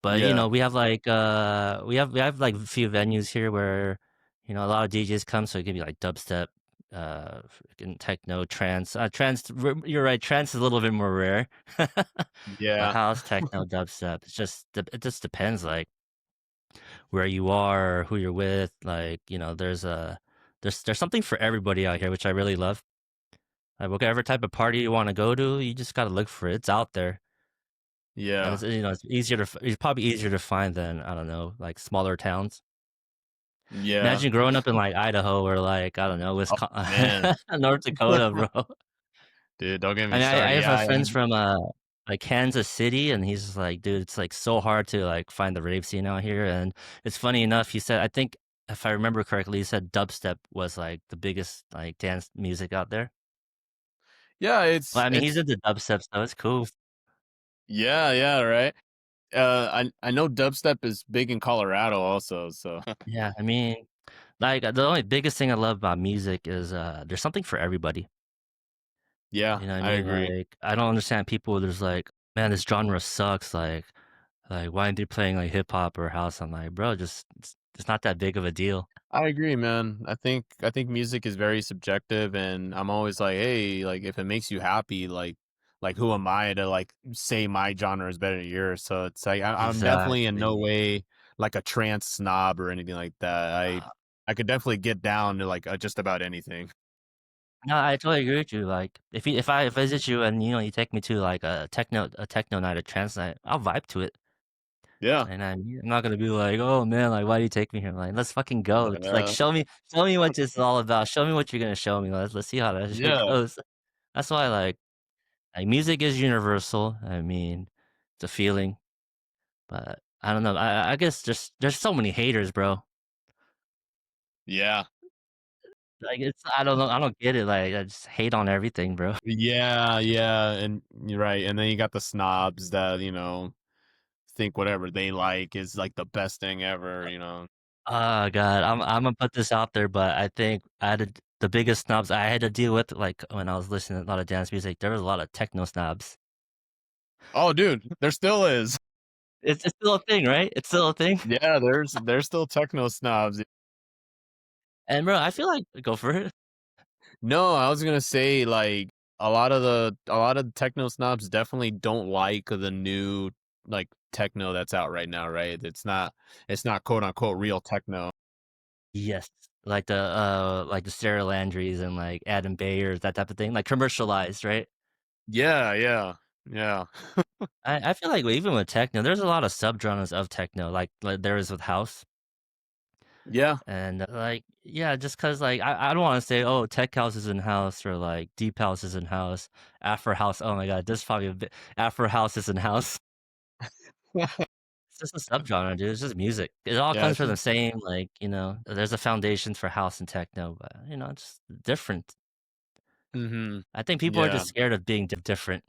Speaker 1: But, you
Speaker 2: Yeah.
Speaker 1: know, we have, like, we have, like, a few venues here where, you know, a lot of DJs come, so it could be, like, dubstep, freaking techno, trance. Trance you're right, trance is a little bit more rare. But
Speaker 2: Yeah.
Speaker 1: house, techno, dubstep, it just depends, like, where you are, who you're with, like, you know, there's something for everybody out here, which I really love. Like, whatever type of party you wanna go to, you just gotta look for it, it's out there. And
Speaker 2: Yeah.
Speaker 1: it's, you know, it's probably easier to find than, I don't know, like, smaller towns.
Speaker 2: Yeah.
Speaker 1: Imagine growing up in, like, Idaho or, like, I don't know,
Speaker 2: Oh, man.
Speaker 1: North Dakota, bro.
Speaker 2: Dude, don't get
Speaker 1: I
Speaker 2: me
Speaker 1: mean, I
Speaker 2: started.
Speaker 1: have
Speaker 2: Yeah,
Speaker 1: friends from, like, Kansas City, and he's just like, "Dude, it's, like, so hard to, like, find the rave scene out here," and it's funny enough, he said I think if I remember correctly, he said dubstep was, like, the biggest, like, dance music out there.
Speaker 2: yeah,
Speaker 1: Well, I mean, he's
Speaker 2: it's
Speaker 1: into dubstep, so it's cool.
Speaker 2: yeah, yeah, right. I know dubstep is big in Colorado also, so
Speaker 1: Yeah, I mean, like, the only biggest thing I love about music is, there's something for everybody.
Speaker 2: yeah,
Speaker 1: You know what I
Speaker 2: I
Speaker 1: mean?
Speaker 2: agree.
Speaker 1: Like, I don't understand people there's like, "Man, this genre sucks," why aren't they playing, like, hip hop or house? I'm like, "Bro, just it's not that big of a deal."
Speaker 2: I agree, man. I think music is very subjective, and I'm always like, hey, like if it makes you happy, like who am I to like say my genre is better than yours? So it's like I'm definitely in no
Speaker 1: Exactly.
Speaker 2: way like a trance snob or anything like that.
Speaker 1: Uh,
Speaker 2: I could definitely get down to like just about anything.
Speaker 1: no, I totally agree with you, like, if I visit you and, you know, you take me to, like, a techno night, a trance night, I'll vibe to it.
Speaker 2: Yeah.
Speaker 1: And I'm not gonna be like, "Oh, man, like, why do you take me here?" Like, "Let's fucking go." Just, like,
Speaker 2: Yeah.
Speaker 1: show me what this is all about. Show me what you're gonna show me. Let's see how that shit
Speaker 2: Yeah.
Speaker 1: goes. That's why, like, music is universal. I mean, it's a feeling, but I don't know. I guess just there's so many haters, bro.
Speaker 2: Yeah.
Speaker 1: Like, it's I don't know. I don't get it. Like, I just hate on everything, bro.
Speaker 2: Yeah, yeah, and you're right, and then you got the snobs that, think whatever they like is, like, the best thing ever, you know?
Speaker 1: Oh god, I'm gonna put this out there, but I think I had the biggest snobs I had to deal with, like, when I was listening to a lot of dance music, there was a lot of techno snobs.
Speaker 2: Oh, dude, there still is.
Speaker 1: It's still a thing, right? It's still a thing?
Speaker 2: Yeah, there's still techno snobs.
Speaker 1: And bro, I feel like go for it.
Speaker 2: No, I was gonna say, like, a lot of the techno snobs definitely don't like the new, like, techno that's out right now, right? It's not quote unquote real techno.
Speaker 1: Yes. Like the Sarah Landrys and, like, Adam Bayers, that type of thing, like, commercialized, right?
Speaker 2: Yeah, yeah, yeah.
Speaker 1: I feel like even with techno, there's a lot of subgenres of techno, like there is with house.
Speaker 2: Yeah.
Speaker 1: And, like, yeah, just cause like, I don't wanna say, "Oh, tech house is in house," or, like, deep house is in house, Afro house, oh my god, this is probably a bit Afro house is in house. It's just a subgenre, dude, it's just music. It all
Speaker 2: Yeah,
Speaker 1: comes
Speaker 2: it's
Speaker 1: from
Speaker 2: just
Speaker 1: the same, like, there's a foundation for house and techno, but, it's different.
Speaker 2: mhm.
Speaker 1: I think people are
Speaker 2: Yeah.
Speaker 1: just scared of being different.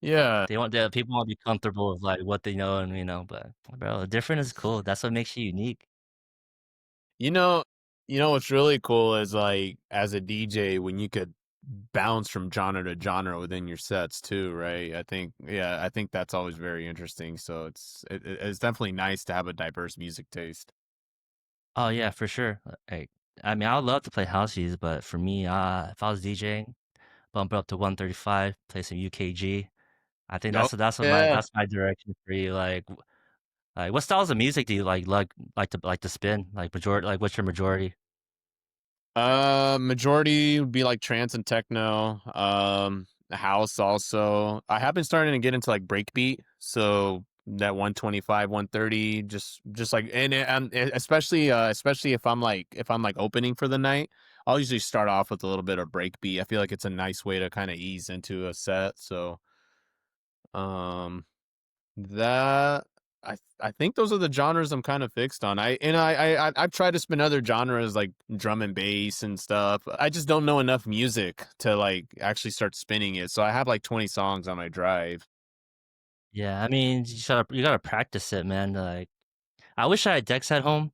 Speaker 2: Yeah.
Speaker 1: They want the people wanna be comfortable with, like, what they know and, but, bro, different is cool, that's what makes you unique.
Speaker 2: You know what's really cool is, like, as a DJ, when you could bounce from genre to genre within your sets too, right? I think that's always very interesting, so it's definitely nice to have a diverse music taste.
Speaker 1: Oh, yeah, for sure. I mean, I would love to play houses, but for me, if I was DJing, bump it up to 135, play some UKG. I think
Speaker 2: Oh, yeah.
Speaker 1: that's my direction for you. Like what styles of music do you like to spin? Like what's your majority?
Speaker 2: Majority would be like trance and techno. House also. I have been starting to get into like breakbeat, so that 125, 130, just like and especially if I'm like opening for the night, I'll usually start off with a little bit of breakbeat. I feel like it's a nice way to kind of ease into a set. So um that I think those are the genres I'm kind of fixed on. I've tried to spin other genres like drum and bass and stuff. I just don't know enough music to like actually start spinning it. So I have like 20 songs on my drive.
Speaker 1: Yeah, I mean, you gotta practice it, man. Like, I wish I had decks at home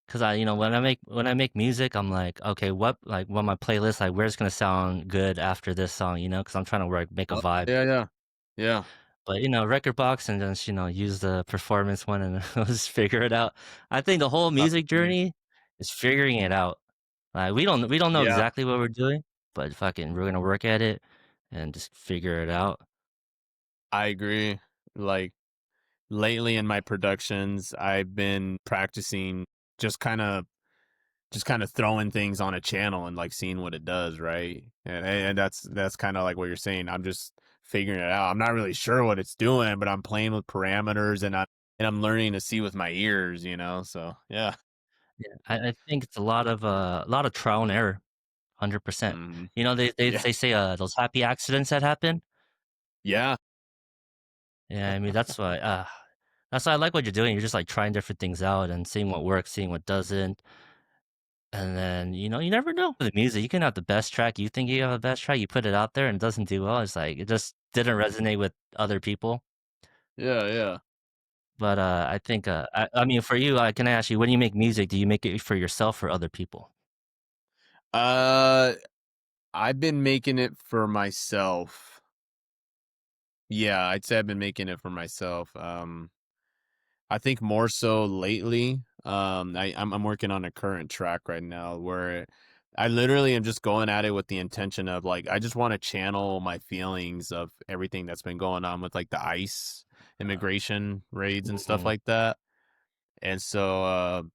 Speaker 1: because when I make music, I'm like, okay, what my playlist like, where's gonna sound good after this song, because I'm trying to work make a
Speaker 2: Oh,
Speaker 1: vibe.
Speaker 2: yeah, yeah. Yeah.
Speaker 1: But, record box and just, use the performance one and just figure it out. I think the whole music
Speaker 2: Mhm.
Speaker 1: journey is figuring it out. Like, we don't know
Speaker 2: Yeah,
Speaker 1: exactly what we're doing, but fucking we're gonna work at it and just figure it out.
Speaker 2: I agree. Like lately in my productions, I've been practicing just kind of throwing things on a channel and like seeing what it does, right? And that's kind of like what you're saying. I'm just figuring it out. I'm not really sure what it's doing, but I'm playing with parameters and I'm learning to see with my ears, you know. So yeah.
Speaker 1: Yeah, I think it's a lot of trial and error, 100%.
Speaker 2: Hmm. Yeah.
Speaker 1: They say, those happy accidents that happen.
Speaker 2: Yeah.
Speaker 1: Yeah, I mean, that's why I like what you're doing. You're just, like, trying different things out and seeing what works, seeing what doesn't. And then, you never know with music. You can have the best track. You think you have the best track, you put it out there and it doesn't do well. It's like it just didn't resonate with other people.
Speaker 2: Yeah. Yeah.
Speaker 1: But I think I mean for you, can I ask you when you make music, do you make it for yourself or other people?
Speaker 2: Uh, I've been making it for myself. Yeah, I'd say I've been making it for myself. I think more so lately. I'm working on a current track right now where I literally am just going at it with the intention of like I just want to channel my feelings of everything that's been going on with like the ICE immigration raids and stuff
Speaker 1: Mhm.
Speaker 2: like that. And so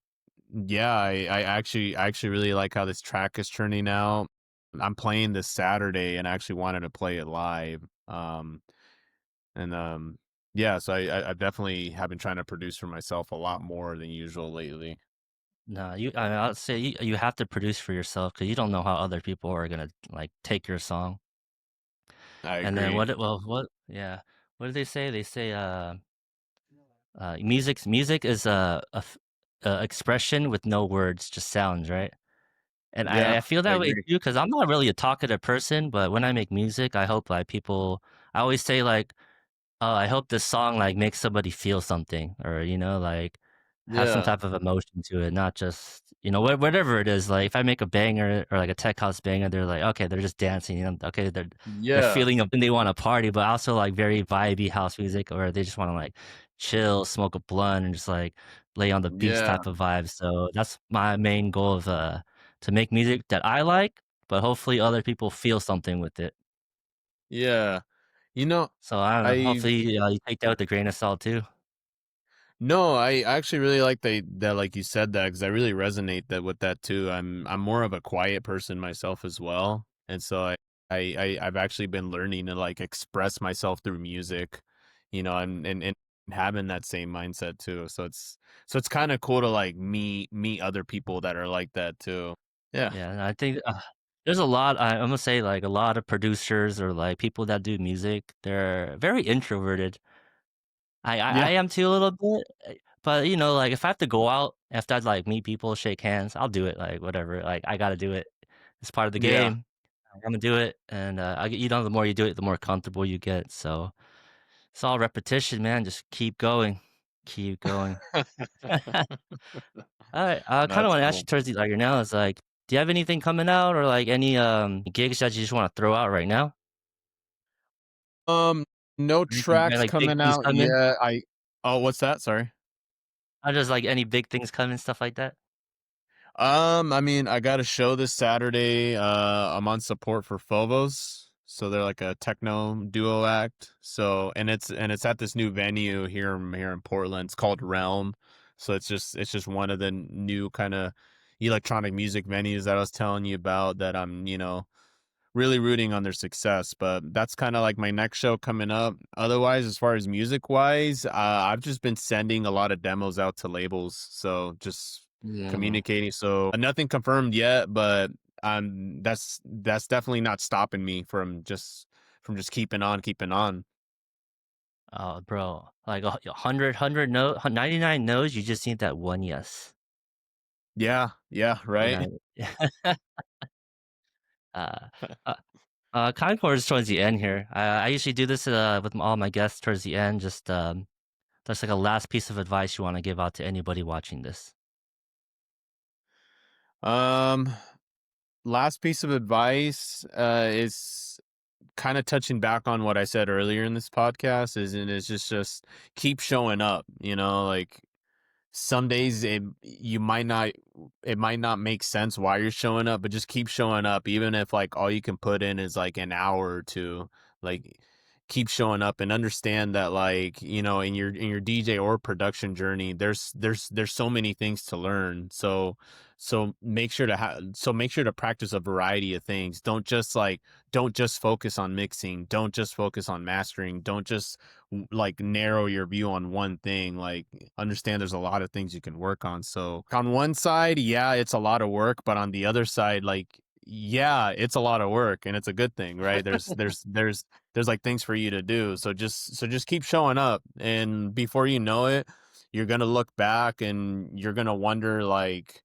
Speaker 2: yeah, I actually really like how this track is turning out. I'm playing this Saturday and I actually wanted to play it live. And Yeah, so I definitely have been trying to produce for myself a lot more than usual lately.
Speaker 1: No, I'll say you have to produce for yourself because you don't know how other people are gonna, like, take your song.
Speaker 2: I
Speaker 1: And then
Speaker 2: agree.
Speaker 1: what yeah. What do they say? They say, music is a expression with no words, just sounds, right? And
Speaker 2: Yeah,
Speaker 1: I feel
Speaker 2: I
Speaker 1: that way
Speaker 2: agree.
Speaker 1: too, because 'cause I'm not really a talkative person, but when I make music, I hope, like, people I always say, like, "Oh, I hope this song, like, makes somebody feel something," or, like, has some
Speaker 2: Yeah,
Speaker 1: type of emotion to it, not just, whatever it is, like, if I make a banger or, like, a tech house banger, they're like, "Okay, they're just dancing," okay, they're
Speaker 2: yeah,
Speaker 1: feeling up and they wanna party, but also, like, very vibey house music, or they just wanna, like, chill, smoke a blunt, and just, like, lay on the beach
Speaker 2: yeah,
Speaker 1: type of vibe, so that's my main goal of, to make music that I like, but hopefully other people feel something with it.
Speaker 2: yeah. You know,
Speaker 1: So, I don't know,
Speaker 2: I
Speaker 1: hopefully, you take that with a grain of salt too.
Speaker 2: no, I actually really like that like you said that because I really resonate that with that too. I'm more of a quiet person myself as well, and so I've actually been learning to like express myself through music, and having that same mindset too. So it's kind of cool to like meet other people that are like that too. Yeah,
Speaker 1: Yeah, and I think, there's a lot I'm gonna say, like, a lot of producers or, like, people that do music, they're very introverted. I
Speaker 2: yeah,
Speaker 1: am too a little bit, but, like, if I have to go out, if I, like, meet people, shake hands, I'll do it, like, whatever, like, I gotta do it. It's part of the
Speaker 2: yeah.
Speaker 1: game. I'm gonna do it, and, the more you do it, the more comfortable you get, so it's all repetition, man, just keep going. Keep going. Alright, I kinda
Speaker 2: That's
Speaker 1: wanna ask
Speaker 2: cool.
Speaker 1: you towards the like, now is, like, do you have anything coming out or, like, any, gigs that you just wanna throw out right now?
Speaker 2: Um, no
Speaker 1: Anything
Speaker 2: tracks
Speaker 1: like, big
Speaker 2: coming
Speaker 1: things
Speaker 2: out
Speaker 1: coming?
Speaker 2: yet. What's that? Sorry.
Speaker 1: Just, like, any big things coming, stuff like that?
Speaker 2: I mean, I got a show this Saturday. I'm on support for Phobos, so they're like a techno duo act. So, and it's at this new venue here in Portland. It's called Realm. So it's just one of the new kind of electronic music venues that I was telling you about that I'm really rooting on their success. But that's kind of like my next show coming up. Otherwise, as far as music wise, I've just been sending a lot of demos out to labels. So just
Speaker 1: Yeah.
Speaker 2: communicating. So nothing confirmed yet, but that's definitely not stopping me from just keeping on.
Speaker 1: Oh, bro, like, 100 no 99 no's, you just need that 1 yes.
Speaker 2: Yeah, yeah,
Speaker 1: You
Speaker 2: right.
Speaker 1: know? Uh, uh, kind of towards the end here. I usually do this, with all my guests towards the end, just, that's like a last piece of advice you wanna give out to anybody watching this.
Speaker 2: Um, Last piece of advice is kind of touching back on what I said earlier in this podcast is just keep showing up, like some days it might not make sense why you're showing up, but just keep showing up even if like all you can put in is like an hour or two. Like keep showing up and understand that like in your DJ or production journey there's so many things to learn. So make sure to practice a variety of things. Don't just focus on mixing, don't just focus on mastering, don't just like narrow your view on one thing. Like understand there's a lot of things you can work on. So on one side, yeah, it's a lot of work, but on the other side, like yeah, it's a lot of work and it's a good thing, right? There's like things for you to do. So just keep showing up and before you know it, you're going to look back and you're going to wonder like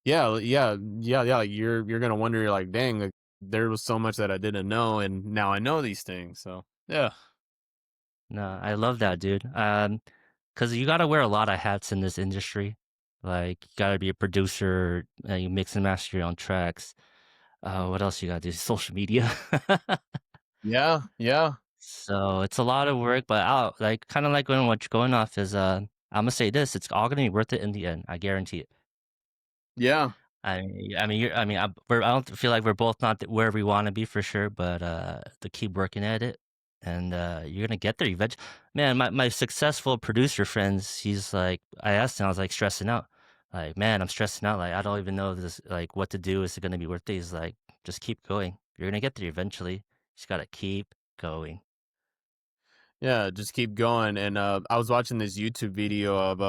Speaker 2: yeah, yeah, yeah, yeah, you're going to wonder you're like, "Dang, like, there was so much that I didn't know and now I know these things." So, yeah.
Speaker 1: No, I love that, dude. 'Cause you gotta wear a lot of hats in this industry. Like, you gotta be a producer, you mix and master your own tracks. What else you gotta do? Social media.
Speaker 2: Yeah, yeah.
Speaker 1: So, it's a lot of work, but I'll like, kinda like when what you're going off is, Imma say this, it's all gonna be worth it in the end, I guarantee it.
Speaker 2: Yeah.
Speaker 1: I don't feel like we're both not where we wanna be for sure, but, to keep working at it, and, you're gonna get there eventually. Man, my successful producer friends, he's like I asked him, I was, like, stressing out. Like, "Man, I'm stressing out, like, I don't even know if this like, what to do. Is it gonna be worth it?" He's like, "Just keep going. You're gonna get there eventually. Just gotta keep going."
Speaker 2: Yeah, just keep going. And I was watching this YouTube video of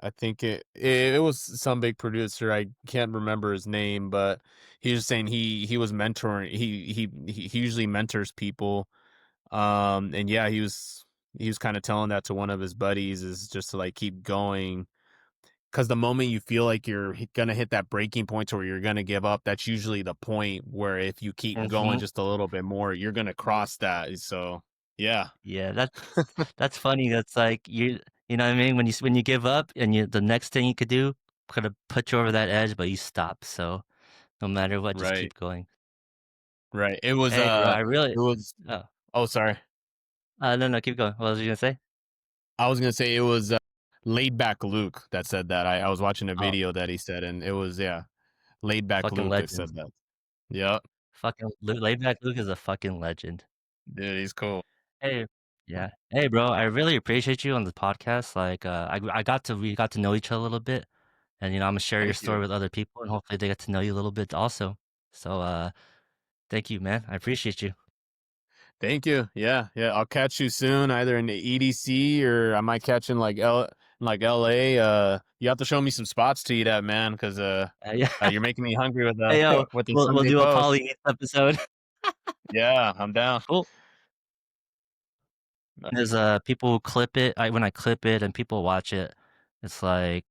Speaker 2: I think it was some big producer. I can't remember his name, but he was saying he was mentoring. He usually mentors people. And yeah, he was kind of telling that to one of his buddies, is just to like keep going, because the moment you feel like you're gonna hit that breaking point or you're gonna give up, that's usually the point where if you keep going
Speaker 1: Mhm.
Speaker 2: just a little bit more, you're gonna cross that. So yeah.
Speaker 1: Yeah, that's funny. That's like you know what I mean? When you give up and the next thing you could do could have put you over that edge, but you stop. So no matter what, just
Speaker 2: Right.
Speaker 1: keep going.
Speaker 2: Right. It was
Speaker 1: Hey, bro, I
Speaker 2: it
Speaker 1: really
Speaker 2: was
Speaker 1: oh,
Speaker 2: oh, sorry.
Speaker 1: no, no, keep going. What was you gonna say?
Speaker 2: I was gonna say it was Laid Back Luke that said that. I was watching a
Speaker 1: Oh,
Speaker 2: video that he said, and it was, yeah, Laid Back
Speaker 1: fucking
Speaker 2: Luke that
Speaker 1: legend.
Speaker 2: said that. Yep.
Speaker 1: Fucking Laid Back Luke is a fucking legend.
Speaker 2: Dude, he's cool.
Speaker 1: Hey, yeah. Hey, bro, I really appreciate you on the podcast. Like, we got to know each other a little bit, and I'm gonna share your
Speaker 2: Thank
Speaker 1: story
Speaker 2: you.
Speaker 1: with other people, and hopefully they get to know you a little bit also. So, thank you, man. I appreciate you.
Speaker 2: Thank you. Yeah, yeah. I'll catch you soon, either in the EDC or I might catch in like LA. You have to show me some spots to eat at, man, because
Speaker 1: Yeah.
Speaker 2: you're making me hungry with
Speaker 1: Hey, yo,
Speaker 2: with the
Speaker 1: we'll
Speaker 2: Sunday
Speaker 1: do a
Speaker 2: post.
Speaker 1: Poly Eats episode.
Speaker 2: Yeah, I'm down.
Speaker 1: Cool. There's people who clip it. When I clip it and people watch it, it's like